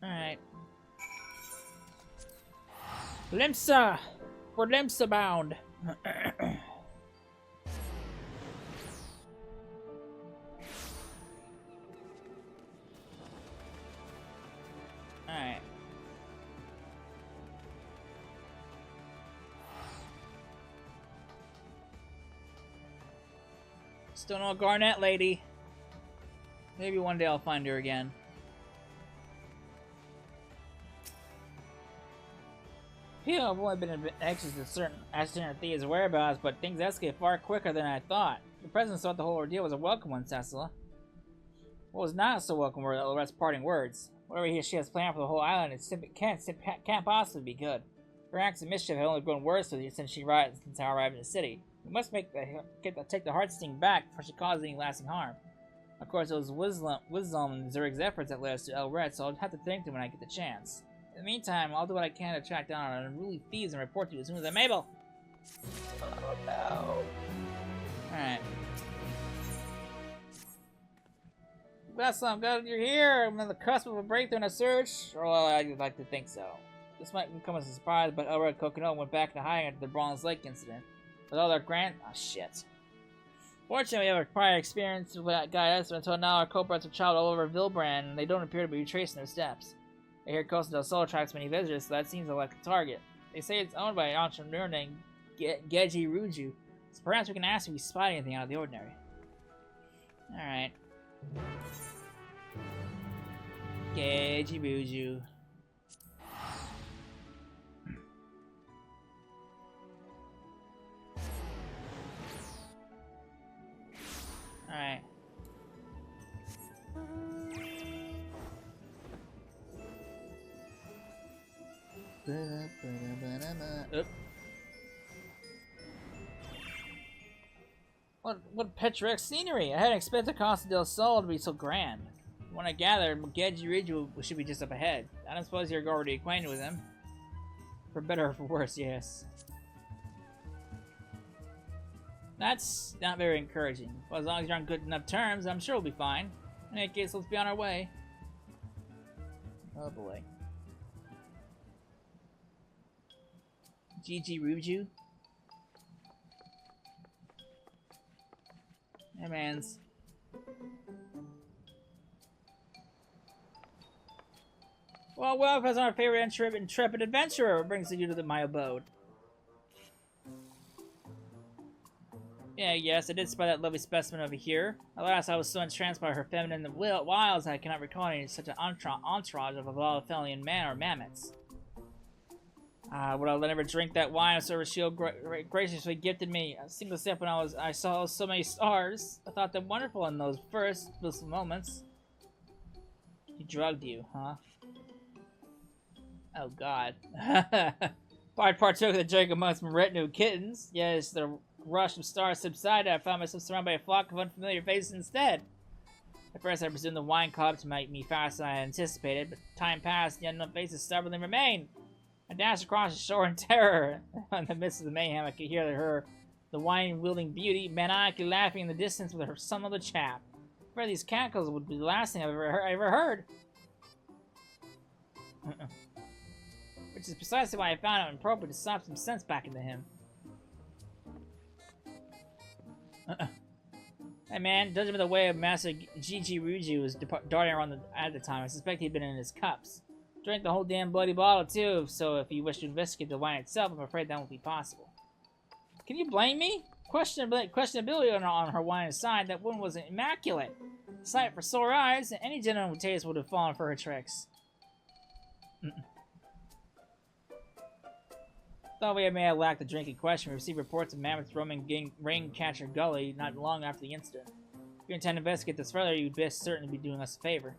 Alright. Limsa! We're Limsa bound! Alright. Still no Garnet lady. Maybe one day I'll find her again. People have only been a bit anxious to ascertain Thea's whereabouts, but things escalate far quicker than I thought. The president thought the whole ordeal was a welcome one, Cecila. What was not so welcome were Elred's parting words. Whatever she has planned for the whole island, it simply can't possibly be good. Her acts of mischief have only grown worse since I arrived in the city. We must take the Heartsting back before she causes any lasting harm. Of course, it was Wisdom and Zurig's efforts that led us to Elred, so I'll have to thank them when I get the chance. In the meantime, I'll do what I can to track down unruly thieves and report to you as soon as I'm able. Oh no. Alright. That's something good. You're here. I'm on the cusp of a breakthrough in a search. Or well, I'd like to think so. This might come as a surprise, but Elred and Kokono went back to hiding after the Bronze Lake incident. With all their oh shit. Fortunately, we have a prior experience with that guy us, but until now our culprits have traveled all over Vilbrand, and they don't appear to be retracing their steps. I hear Costa del Sol attracts many visitors, so that seems like a target. They say it's owned by an entrepreneur named Geji Ruju, so perhaps we can ask if we spot anything out of the ordinary. Alright. Geji Ruju. Alright. Oop. What picturesque scenery! I hadn't expected Costa del Sol to be so grand. When I gathered, Geji Ridge should be just up ahead. I don't suppose you're already acquainted with him. For better or for worse, yes. That's not very encouraging. Well, as long as you're on good enough terms, I'm sure we'll be fine. In any case, let's be on our way. Oh boy. GG Ruju. Hey mans. Well, as our favorite intrepid adventurer, what brings you to my abode? Yeah, yes, I did spy that lovely specimen over here. Alas, I was so entranced by her feminine wiles I cannot recall any such an entourage of a Valethalian man or mammoths. Would I never drink that wine Silver Shield graciously gifted me a single sip when I saw so many stars. I thought them wonderful in those first blissful moments. He drugged you, huh? Oh god. I partook of the drink amongst my retinue of kittens. Yes, the rush of stars subsided. I found myself surrounded by a flock of unfamiliar faces instead. At first I presumed the wine club to make me faster than I anticipated, but time passed, the unknown faces stubbornly remained. I dashed across the shore in terror. In the midst of the mayhem, I could hear the wine-wielding beauty, maniacally laughing in the distance with some other chap. Where these cackles would be the last thing I've ever heard. which is precisely why I found it appropriate to slap some sense back into him. Hey man, judging by the way Master Gigi Ruju was darting around at the time, I suspect he'd been in his cups. Drank the whole damn bloody bottle too, so if you wish to investigate the wine itself, I'm afraid that won't be possible. Can you blame me? Questionability on her wine aside, that woman was immaculate. Sight for sore eyes, and any gentleman with taste would have fallen for her tricks. Thought we may have lacked the drink in question. We received reports of mammoths roaming Raincatcher Gully not long after the incident. If you intend to investigate this further, you'd best certainly be doing us a favor.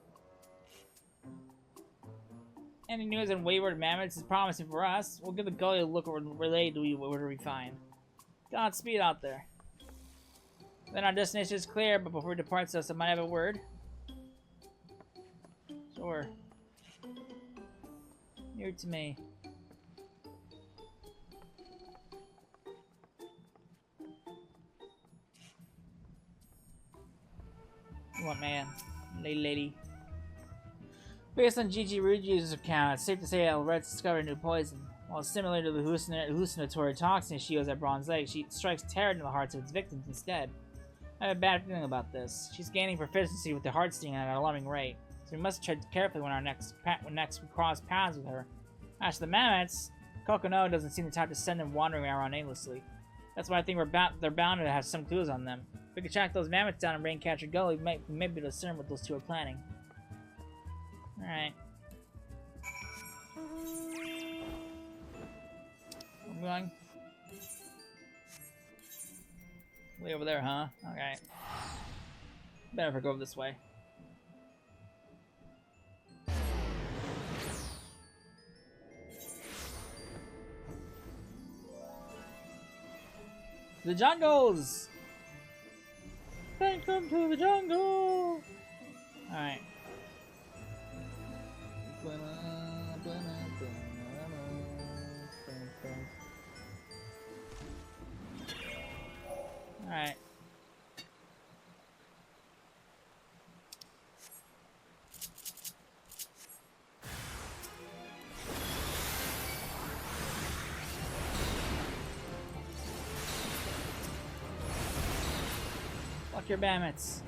Any news on wayward mammoths is promising for us. We'll give the gully a look and relay to you whatever we find. Godspeed out there. Then our destination is clear, but before we depart, so I might have a word. Sure. You're to me. What man? Lady. Based on Gigi Ruju's account, it's safe to say that Lorette's discovered a new poison. While similar to the hallucinatory toxin she used at Bronze Lake, she strikes terror into the hearts of its victims instead. I have a bad feeling about this. She's gaining proficiency with the Heartsting at an alarming rate, so we must tread carefully when next we cross paths with her. As to the mammoths, Kokono doesn't seem the type to send them wandering around aimlessly. That's why I think they're bound to have some clues on them. If we could track those mammoths down in Raincatcher Gully, we may be able to discern what those two are planning. Alright. I'm going. Way over there, huh? Okay. Better if I go this way. The jungles! Welcome to the jungle! Alright. Alright. Fuck your mammoths.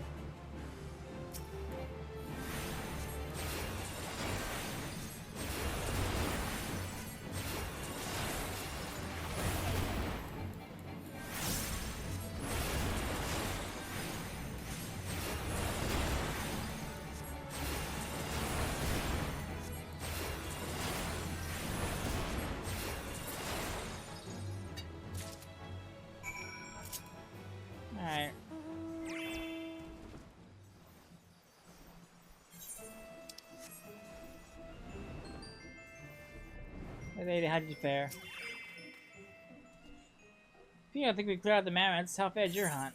Alright. Hey lady, how did you fare? If you don't think we cleared out the mammoths, how fared your hunt?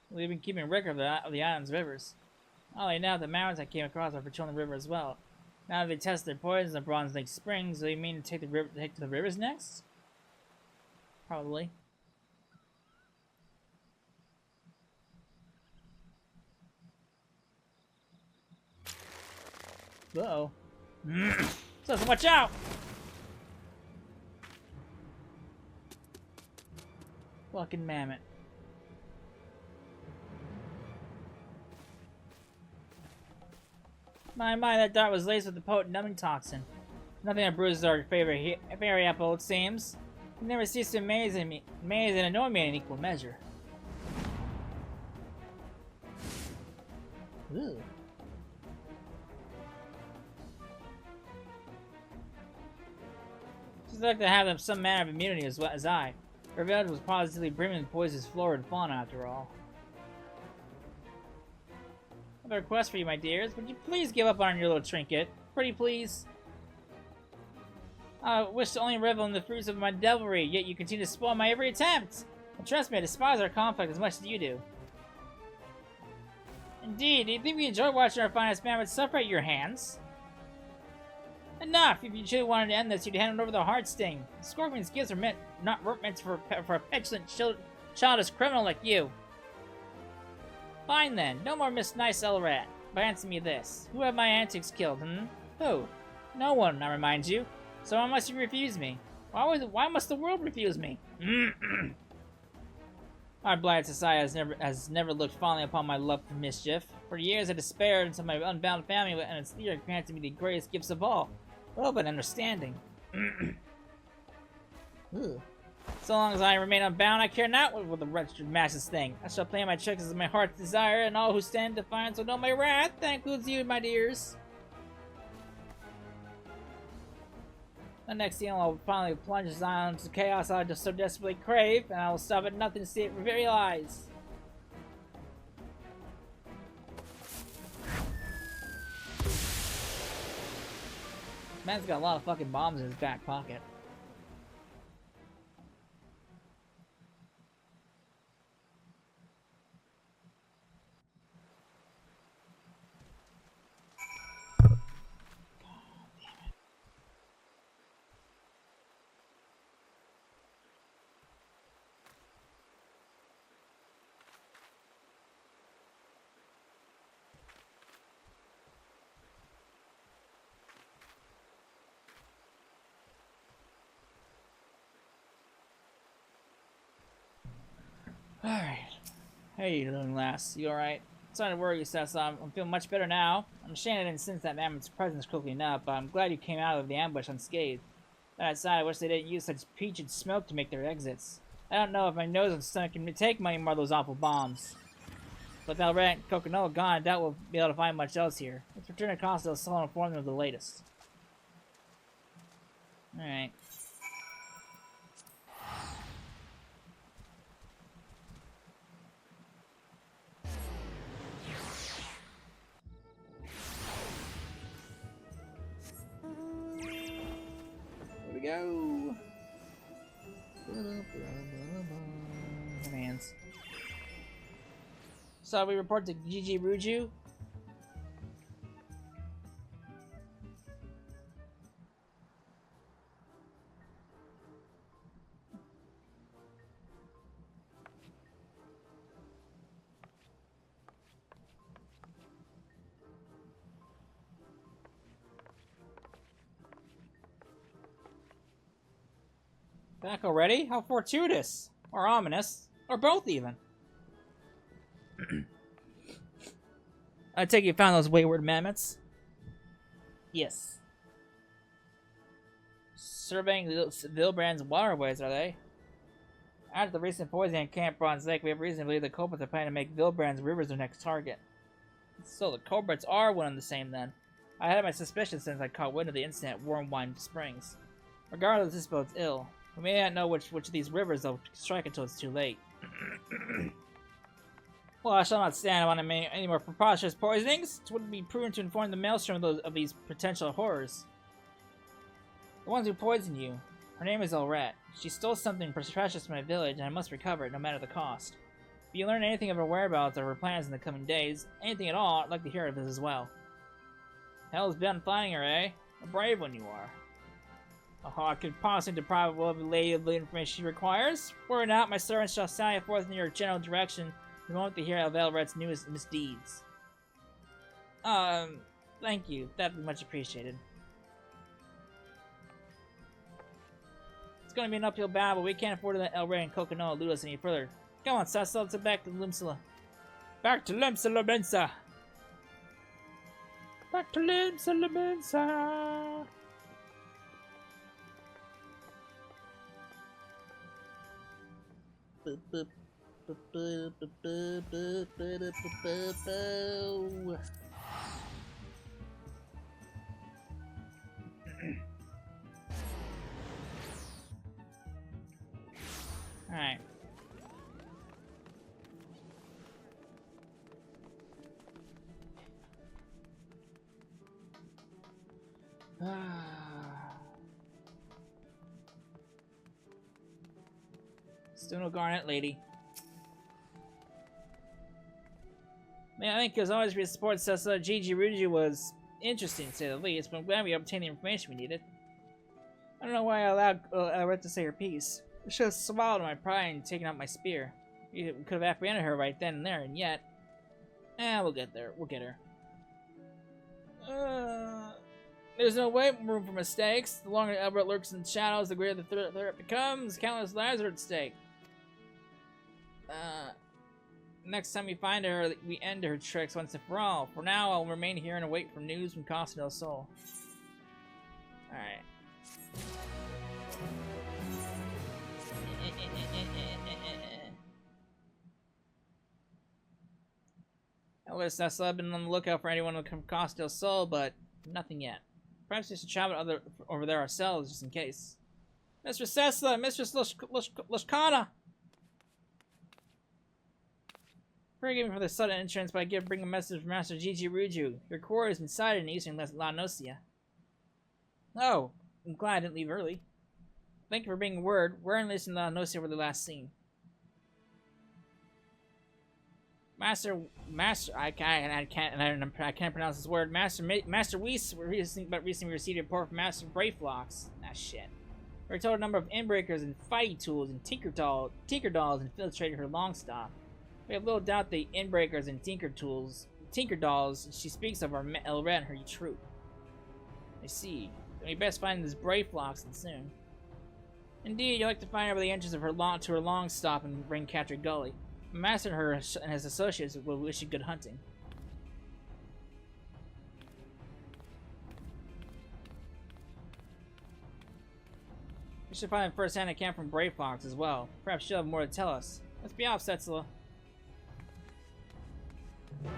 We've been keeping record of the island's rivers. Oddly enough, the mammoths I came across are patrolling the river as well. Now that they test their poisons at Bronze Lake Springs, do you mean to take to the rivers next? Probably. Uh-oh. So watch out! Fucking mammoth. My, that dart was laced with the potent numbing toxin. Nothing that bruises our favorite fairy apple, it seems. It never ceased to amaze and annoy me in equal measure. Ooh. She's like to have them some manner of immunity as well as I. Her village was positively brimming with poisonous flora and fauna after all. I have a request for you, my dears. Would you please give up on your little trinket? Pretty please. I wish to only revel in the fruits of my devilry, yet you continue to spoil my every attempt. And trust me, I despise our conflict as much as you do. Indeed, do you think we enjoy watching our finest mammoth suffer at your hands? Enough! If you truly wanted to end this, you'd hand it over the Heartsting. The Scorpion's gifts are meant for a petulant, childish criminal like you. Fine then, no more Miss Nice Elrat. But answer me this. Who have my antics killed, Who? No one, I remind you. So why must you refuse me? Why must the world refuse me? Our blighted society has never looked fondly upon my love for mischief. For years I despaired until my unbound family and its leader granted me the greatest gifts of all. Love and understanding. So long as I remain unbound, I care not what the wretched masses think. I shall play my tricks as my heart's desire, and all who stand in defiance will know my wrath. That includes you, my dears. The next thing I'll finally plunge this island into chaos I just so desperately crave, and I will stop at nothing to see it realize. Man's got a lot of fucking bombs in his back pocket. Alright. Hey, you little lass. You alright? Sorry to worry you, Sessa. I'm feeling much better now. I'm ashamed I didn't sense that mammoth's presence quickly enough, but I'm glad you came out of the ambush unscathed. That aside, I wish they didn't use such putrid smoke to make their exits. I don't know if my nose and stomach can take many more of those awful bombs. With Elrat and Coconut gone, I doubt we'll be able to find much else here. Let's return to Costa so I'll inform them of the latest. Alright. Go. Hands. So we report to Gigi Ruju. Back already? How fortuitous. Or ominous. Or both, even. I take it you found those wayward mammoths? Yes. Surveying Vilbrand's waterways, are they? After the recent poisoning at Camp Bronze Lake, we have reason to believe the culprits are planning to make Vilbrand's rivers their next target. So the culprits are one and the same, then. I had my suspicions since I caught wind of the incident at Wormwine Springs. Regardless, this bodes ill. We may not know which of these rivers they'll strike until it's too late. Well, I shall not stand on any more preposterous poisonings. It wouldn't be prudent to inform the maelstrom of these potential horrors. The ones who poisoned you. Her name is Elrat. She stole something precious from my village, and I must recover it, no matter the cost. If you learn anything of her whereabouts or her plans in the coming days, anything at all, I'd like to hear of it as well. Hell's been finding her, eh? A brave one you are. Oh, I could possibly deprive the lady of the information she requires. Were it not, my servants shall sally forth in your general direction the moment they hear of Elrat's newest misdeeds. Thank you. That'd be much appreciated. It's going to be an uphill battle, but we can't afford to let Elrat and Coconut elude us any further. Come on, Sessa, let's get back to Limsala. Back to Limsala Mensa! Back to Limsala Mensa! Alright. Still no Garnet lady. Man, I think as always we support Sessa, Gigi Ruju was interesting to say the least, but I'm glad we obtained the information we needed. I don't know why I allowed Elrat to say her piece. I should have swallowed my pride and taken out my spear. We could have apprehended her right then and there, and yet... We'll get there. We'll get her. There's no room for mistakes. The longer Albert lurks in the shadows, the greater the threat becomes. Countless lives are at stake. Next time we find her, we end her tricks once and for all. For now, I'll remain here and await for news from Costa del Sol. Alright. Listen, I've been on the lookout for anyone from Costa del Sol, but nothing yet. Perhaps we should travel over there ourselves, just in case. Mr. Cessla, Mistress Lashkana! Forgive me for the sudden entrance, but I bring a message from Master Gigi Ruju. Your core has been sighted in eastern La Nocia. Oh, I'm glad I didn't leave early. Thank you for bringing word. Where in eastern La Nocia were they last seen? I can't pronounce this word. Master Weiss recently received a report from Master Brayflox. Ah, shit. We're told a number of inbreakers and fighting tools and tinker dolls infiltrated her long stop. We have little doubt the inbreakers and tinker dolls she speaks of are Elred and her troop. I see. We best find this Brayflox and soon. Indeed, you'd like to find her by the entrance of her long stop in Raincatcher Gully. Master and her and his associates will wish you good hunting. We should find a first-hand account from Brayfox as well. Perhaps she'll have more to tell us. Let's be off, Setzla.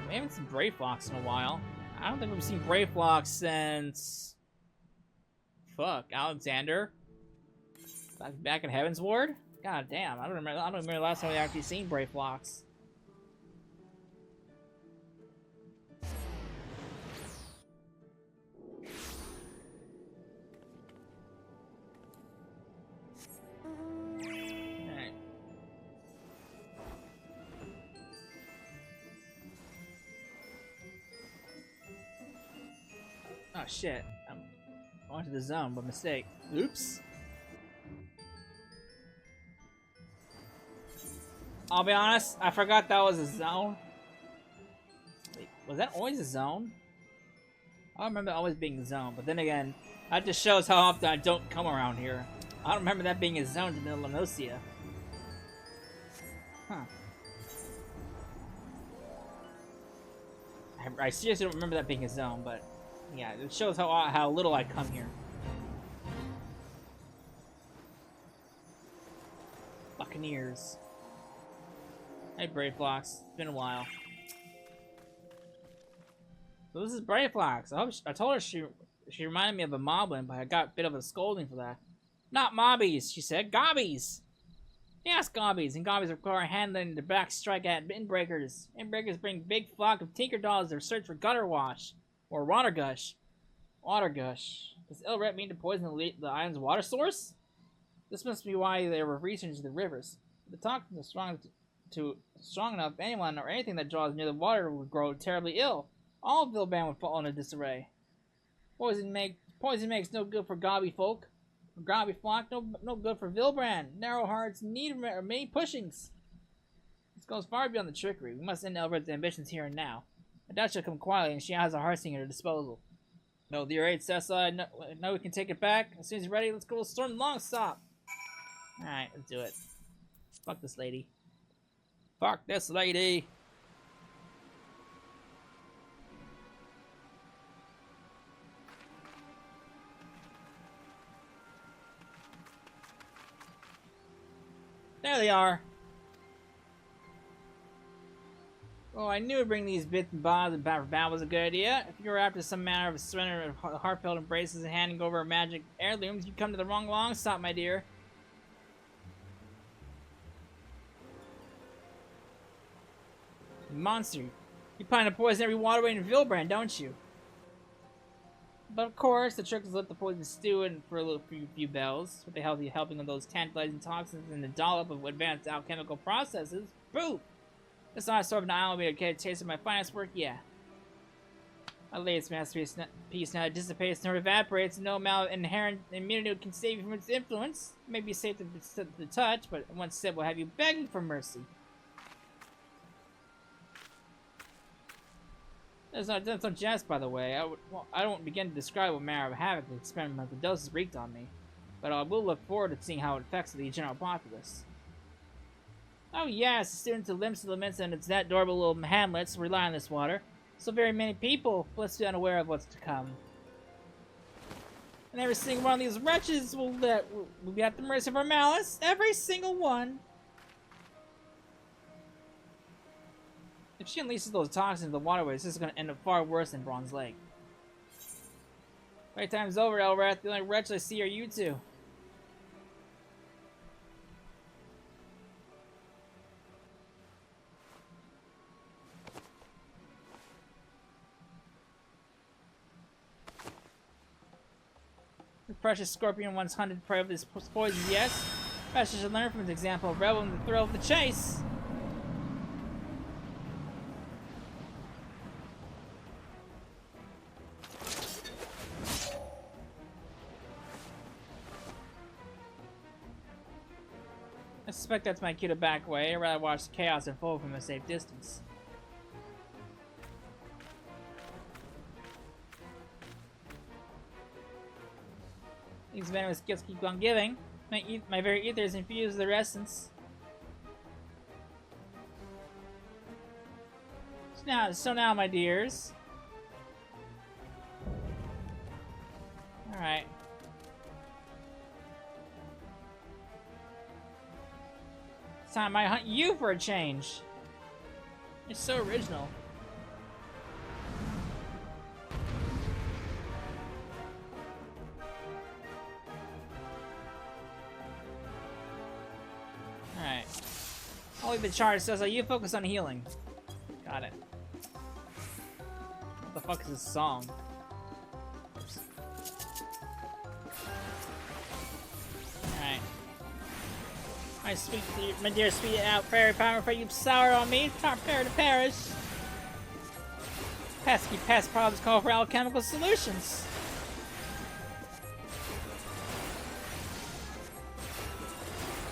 We haven't seen Brayfox in a while. I don't think we've seen Brayfox since... Fuck, Alexander? Back in Heaven's Ward? God damn, I don't remember the last time we actually seen Brayflox. Alright. Oh shit. I went to the zone by mistake. Oops. I'll be honest, I forgot that was a zone. Wait, was that always a zone? I don't remember it always being a zone, but then again, that just shows how often I don't come around here. I don't remember that being a zone in La Nocia. Huh. I seriously don't remember that being a zone, but yeah, it shows how little I come here. Buccaneers. Hey, Brayflox. It's been a while. So this is Brayflox. I told her she reminded me of a moblin, but I got a bit of a scolding for that. Not mobbies, she said. Gobbies! Yes, gobbies. And gobbies require handling to back strike at inbreakers. Inbreakers bring big flock of tinker dolls to search for gutter wash. Or water gush. Water gush. Does Ilret mean to poison the island's water source? This must be why they were researching the rivers. The toxins are strong enough, anyone or anything that draws near the water would grow terribly ill. All of Vilban would fall into disarray. Poison makes no good for gobby folk. For gobby flock, no good for Vilbrand. Narrow hearts need many pushings. This goes far beyond the trickery. We must end Elred's ambitions here and now. I doubt she'll come quietly, and she has a Heartsting at her disposal. No, the alright, Cessa. I know we can take it back. As soon as you're ready, let's go storm long stop. Alright, let's do it. Fuck this lady. Fuck this lady! There they are! Oh, I knew bringing these bits and bobs and battle was a good idea. If you were after some manner of surrender of heartfelt embraces and handing over magic heirlooms, you come to the wrong long stop, my dear. Monster, you plan to poison every waterway in Vilbrand, don't you? But of course, the trick is to let the poison stew in for a few bells, with the helping of those tantalizing toxins and the dollop of advanced alchemical processes. Boo! This not sort of an island will get a taste of my finest work, yeah. My latest masterpiece now dissipates nor evaporates, and no amount of inherent immunity can save you from its influence. It may be safe to touch, but one sip will have you begging for mercy. That's no jest, by the way. I don't begin to describe what manner of havoc the experimental doses wreaked on me, but I will look forward to seeing how it affects the general populace. Oh yes, the students of Limbs to Laments and its that adorable little hamlets rely on this water. So very many people, blissfully unaware of what's to come. And every single one of these wretches will be at the mercy of our malice. Every single one. If she unleashes those toxins into the waterways, this is going to end up far worse than Bronze Lake. Playtime's over, Elrath. The only wretch I see are you two. The precious scorpion once hunted prey of this poison, yes. Master should learn from his example of revel in the thrill of the chase. I suspect that's my cue to back away. I'd rather watch the chaos unfold from a safe distance. These venomous gifts keep on giving. My very ether is infused with their essence. So now, my dears. Alright. It's time I hunt you for a change. It's so original. Alright. I'll leave the charge, so you focus on healing. Got it. What the fuck is this song? Oops. Alright. My dear sweet out fairy power, for you sour on me, prepare to perish. Pesky pest problems call for alchemical solutions.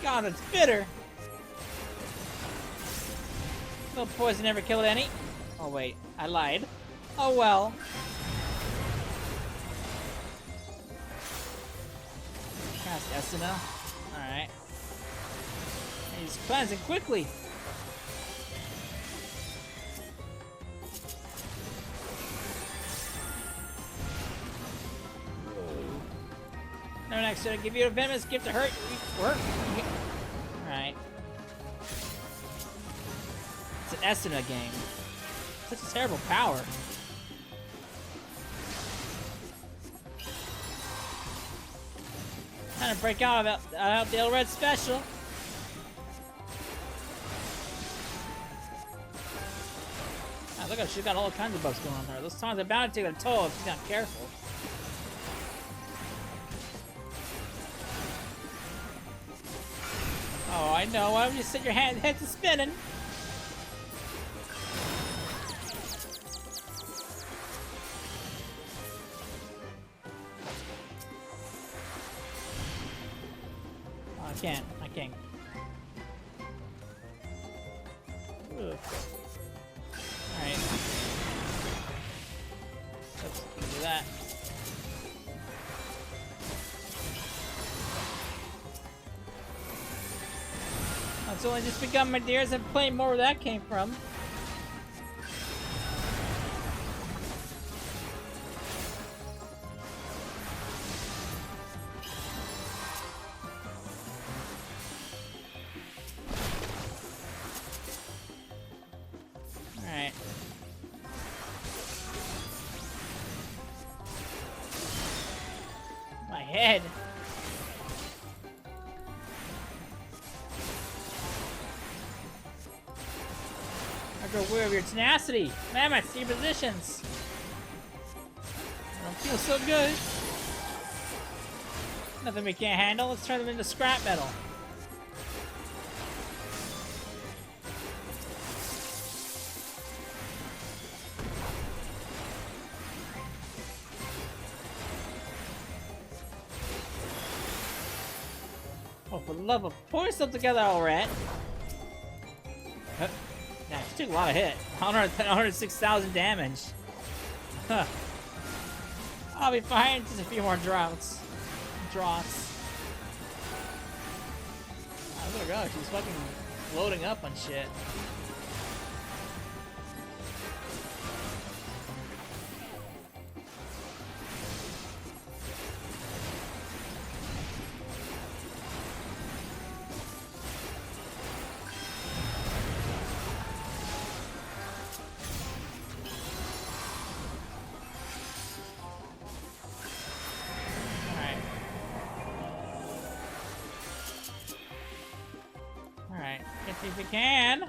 God, that's bitter. No poison never killed any. Oh wait, I lied. Oh well. Cast Estina. Alright. He's cleansing quickly. No, next, should I give you a venomous gift to hurt? Work? Alright. It's an Estina game. Such a terrible power. Trying to break out about the Red special. Ah, look at her, she's got all kinds of bugs going on there. Those times are bound to take a toll if she's not careful. Oh, I know. Why don't you set your head to spinning? Oh, I can't. Ugh. Alright. Oops, can't do that. It's only just begun, my dears. I've played more where that came from. Alright. My head. I grow weary of your tenacity. Mammoth, your positions. I don't feel so good. Nothing we can't handle. Let's turn them into scrap metal. Oh, for the love of pull yourself together, alright. Yeah, she took a lot of hit. 106,000 damage. Huh. I'll be fine. Just a few more draughts. Oh, look at her go. She's fucking loading up on shit. Alright, if you can.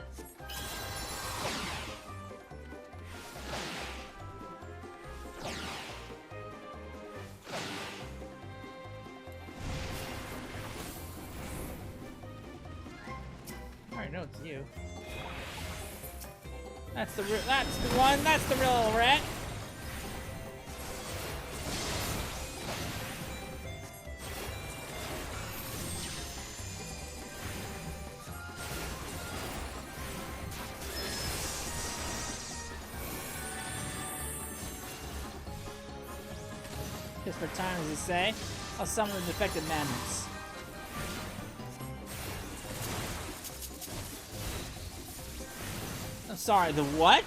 Alright, no, it's you. That's the one. That's the real little rat. Just for time, as you say, I'll summon the defective madness. I'm sorry, the what?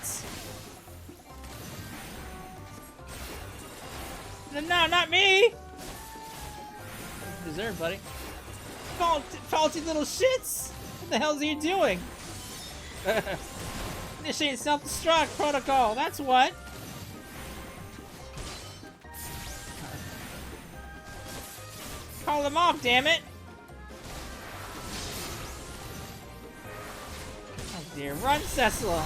No, not me! Deserve, buddy. Faulty little shits! What the hell are you doing? Initiate self-destruct protocol, that's what! Call them off, damn it! Oh dear, run, Cecil!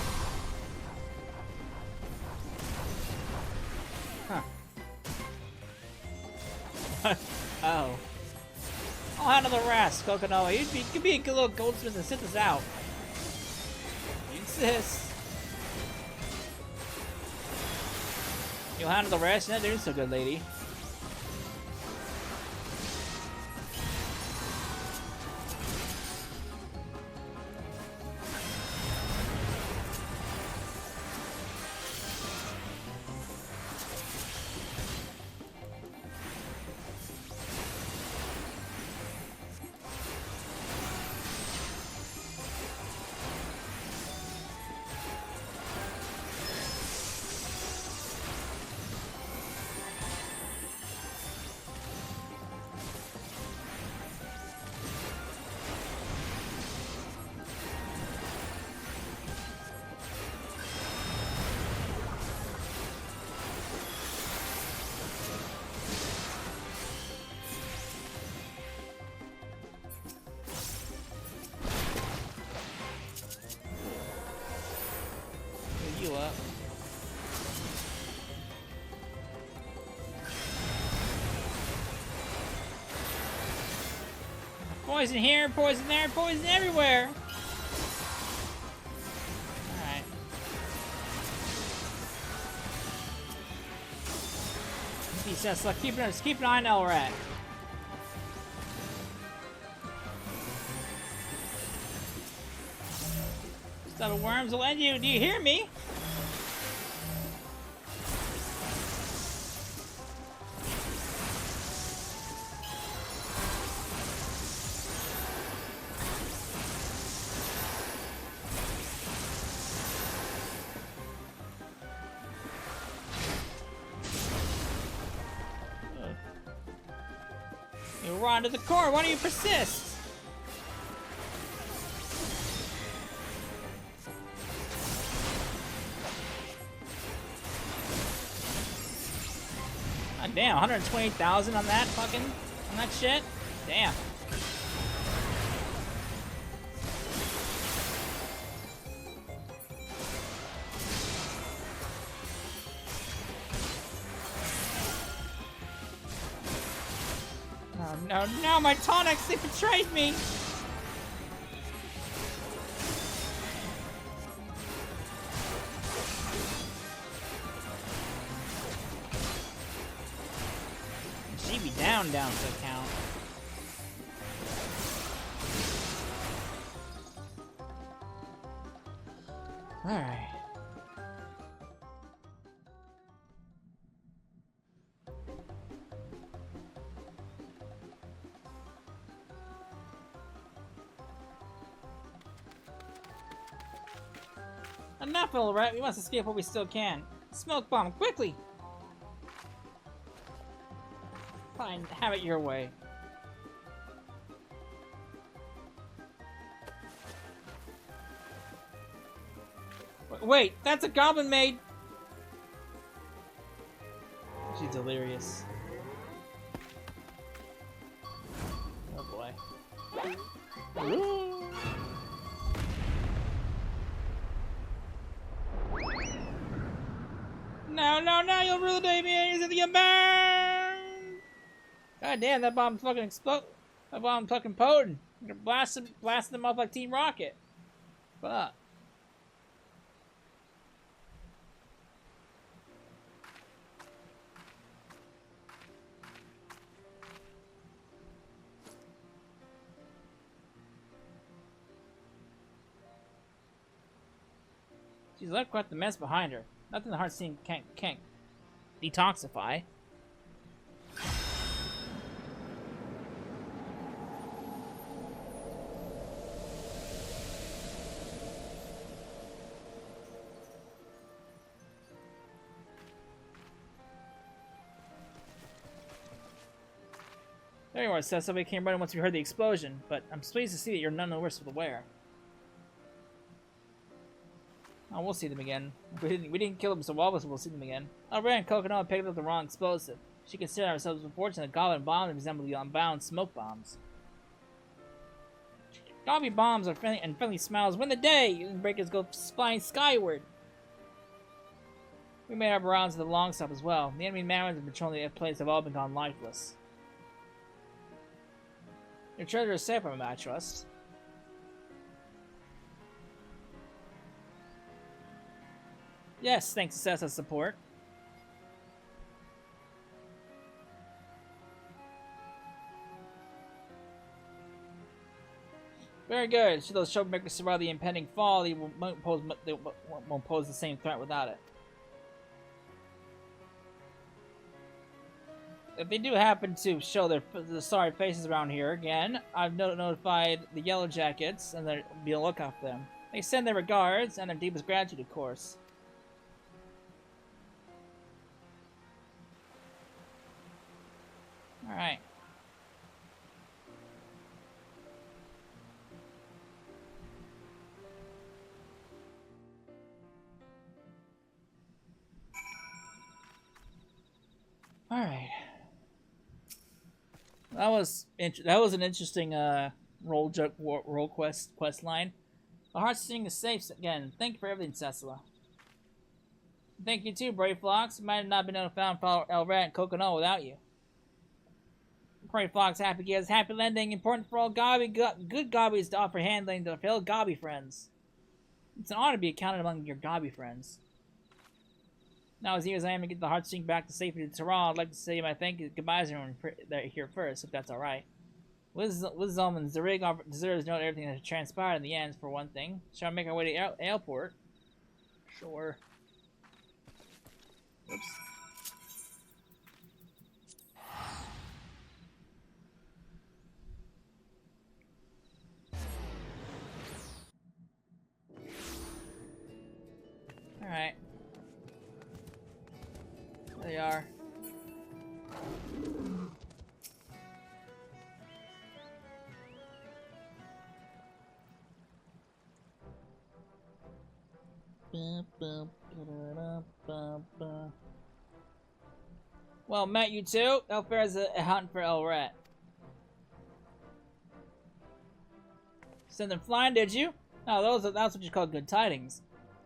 Huh. Oh. I'll handle the rest, Kokonoa. You could be a good little goldsmith and sit this out. You insist. You'll handle the rest? You're not doing so good, lady. You up. Poison here, poison there, poison everywhere. Alright. He says, like, keep an eye on Elrat. Stubble worms will end you. Do you hear me? You run to the core. Why don't you persist? God damn, 120,000 on that shit? Damn. Oh no, my tonics, they betrayed me! She be down to count. Alright. Enough, little rat. We must escape while we still can. Smoke bomb, quickly! Fine, have it your way. Wait, that's a goblin maid! She's delirious. Oh boy. Ooh. No, no, no, you'll ruin me! Is it the burn? God damn, that bomb's fucking explode. That bomb's fucking potent. You're blasting them off like Team Rocket. Fuck. She's left quite the mess behind her. Nothing the Heartsting can't detoxify. There you are, Seth. Somebody came running once we heard the explosion, but I'm pleased to see that you're none the worse for the wear. Oh, we'll see them again. We didn't kill them so well, but we'll see them again. I ran Coconut and picked up the wrong explosive. She considered ourselves unfortunate that goblin bombs resemble the unbound smoke bombs. Goblin bombs are friendly and friendly smiles win the day! And breakers go flying skyward! We made our rounds to the long stop as well. The enemy marines and patrolling the place have all been gone lifeless. Your treasure is safe, I trust. Yes, thanks to Seth's support. Very good. Should those troublemakers survive the impending fall, they won't pose the same threat without it. If they do happen to show their sorry faces around here again, I've notified the Yellow Jackets, and they'll be on the lookout for them. They send their regards and their deepest gratitude, of course. Alright. Alright. That was an interesting role quest line. The Heartsting is safe again. Thank you for everything, Cecila. Thank you too, Brave Flocks. Might have not been able to follow El Rat and Coconut without you. Brave Flocks, happy gives, happy landing. Important for all good gobbies to offer handling to fellow gobby friends. It's an honor to be counted among your gobby friends. Now, as eager as I am to get the Heartsting back to safety to Tehran, I'd like to say my thank you goodbyes to everyone here first, if that's alright. Liz Zellman, Zarig deserves to know everything that transpired in the end, for one thing. Shall I make our way to airport? Sure. Oops. Alright. There they are. Well, met you two. Elfair's a hunt for El Rat. Send them flying, did you? Oh, that's what you call good tidings.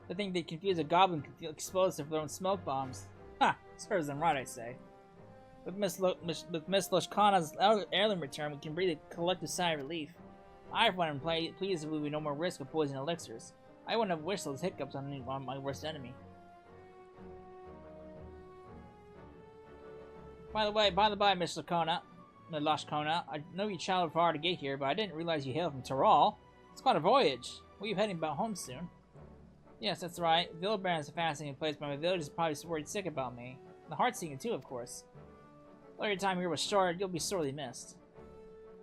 I think they confuse a goblin explosive for their own smoke bombs. Ha! Serves them right, I say. With Miss Loshkana's heirloom return, we can breathe a collective sigh of relief. I, for one, am pleased that we would no more risk of poison elixirs. I wouldn't have wished those hiccups on my worst enemy. By the by, Miss Loshkana, I know you traveled far to get here, but I didn't realize you hailed from Tyrol. It's quite a voyage. Will you be heading back home soon? Yes, that's right. Villebaron is a fascinating place, but my village is probably worried sick about me. The Heartsting too, of course. Though your time here was short, you'll be sorely missed.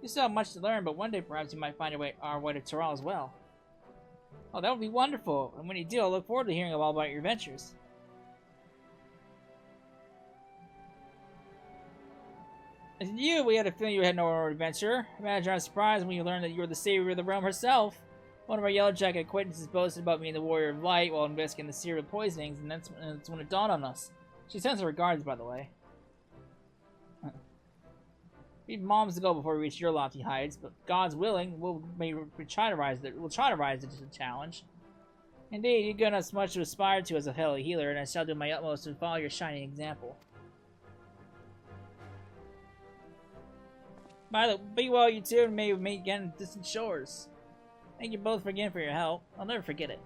You still have much to learn, but one day perhaps you might find our way to Tyrol as well. Oh, that would be wonderful. And when you do, I'll look forward to hearing all about your adventures. And you, we had a feeling you had no adventure. Imagine our surprise when you learned that you were the savior of the realm herself. One of our Yellow Jacket acquaintances boasted about being the Warrior of Light while investigating the serial poisonings, and that's when it dawned on us. She sends her regards, by the way. We have moms to go before we reach your lofty heights, but God's willing, we'll try to rise to the challenge. Indeed, you've given us much to aspire to as a fellow healer, and I shall do my utmost to follow your shining example. Be well, you two, and may we meet again in distant shores. Thank you both again for your help. I'll never forget it.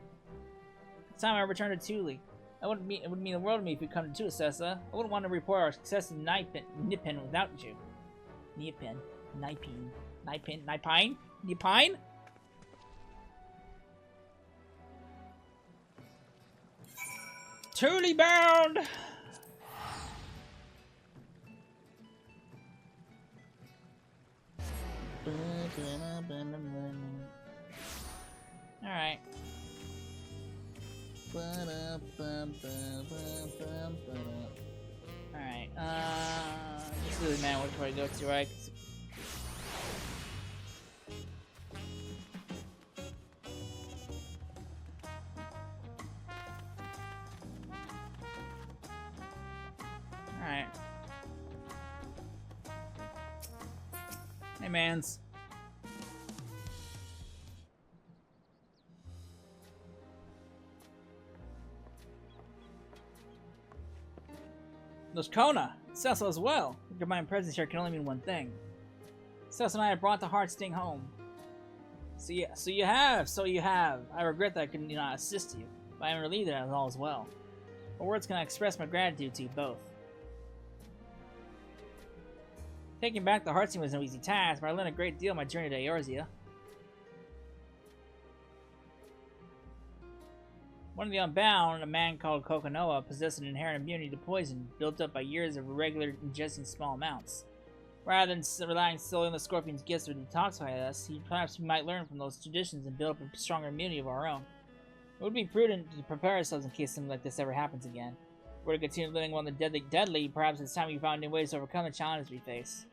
Next time I return to Thule, it would mean the world to me if you come to Sessa. I wouldn't want to report our success in Nippon without you. Nippon. Thule bound! Alright. Alright, this is the man which way to go to, right? Alright. Hey, mans. There's Kona! Cecil as well! Your combined presence here can only mean one thing. Cecil and I have brought the Heartsting home. So you have. I regret that I could not assist you, but I am relieved that all is well. What words can I express my gratitude to you both? Taking back the Heartsting was no easy task, but I learned a great deal on my journey to Eorzea. One of the Unbound, a man called Kokonoha, possessed an inherent immunity to poison, built up by years of regular ingesting small amounts. Rather than relying solely on the Scorpion's gifts to detoxify us, perhaps we might learn from those traditions and build up a stronger immunity of our own. It would be prudent to prepare ourselves in case something like this ever happens again. If we're to continue living one of the deadly, perhaps it's time we found new ways to overcome the challenges we face.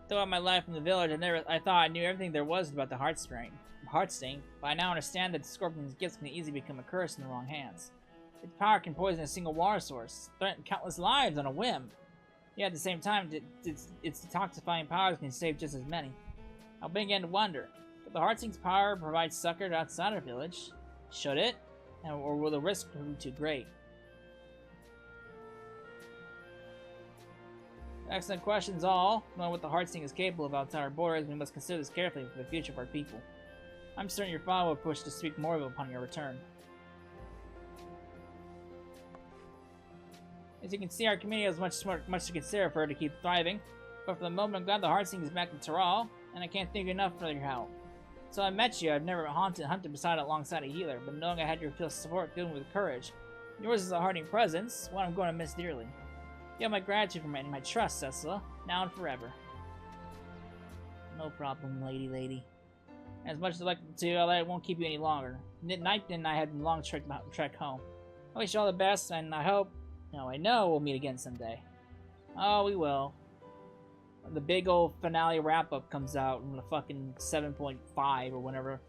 Throughout my life in the village, I thought I knew everything there was about the Heartsting, but I now understand that the Scorpion's gifts can easily become a curse in the wrong hands. Its power can poison a single water source, threaten countless lives on a whim. Yet at the same time, its detoxifying powers can save just as many. I began to wonder, could the Heartsting's power provide succor outside our village? Should it? Or will the risk prove too great? Excellent questions all. Knowing what the Heartsting is capable of outside our borders, we must consider this carefully for the future of our people. I'm certain your father will push to speak more of it upon your return. As you can see, our community has much to consider for her to keep thriving. But for the moment, I'm glad the Heartsting is back in Taral, and I can't thank you enough for your help. Until I met you, I've never hunted alongside a healer, but knowing I had your support filled me with courage. Yours is a heartening presence, one I'm going to miss dearly. You have my gratitude and my trust, Cecil, now and forever. No problem, lady. As much as I'd like to, I won't keep you any longer. Night and I had a long trek home. I wish you all the best, and I hope, I know we'll meet again someday. Oh, we will. When the big old finale wrap-up comes out in the fucking 7.5 or whatever.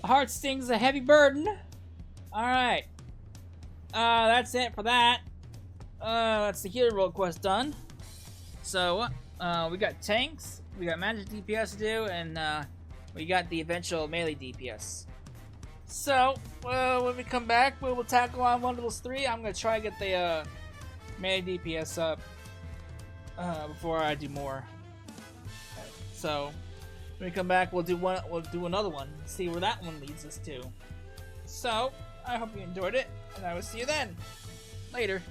The heart stings a heavy burden. Alright. That's it for that. That's the healer role quest done. So, we got tanks, we got magic DPS to do, and we got the eventual melee DPS. So, when we come back, we will tackle on one of those three. I'm gonna try to get the melee DPS up before I do more. So, when we come back, we'll do another one. See where that one leads us to. So, I hope you enjoyed it, and I will see you then. Later.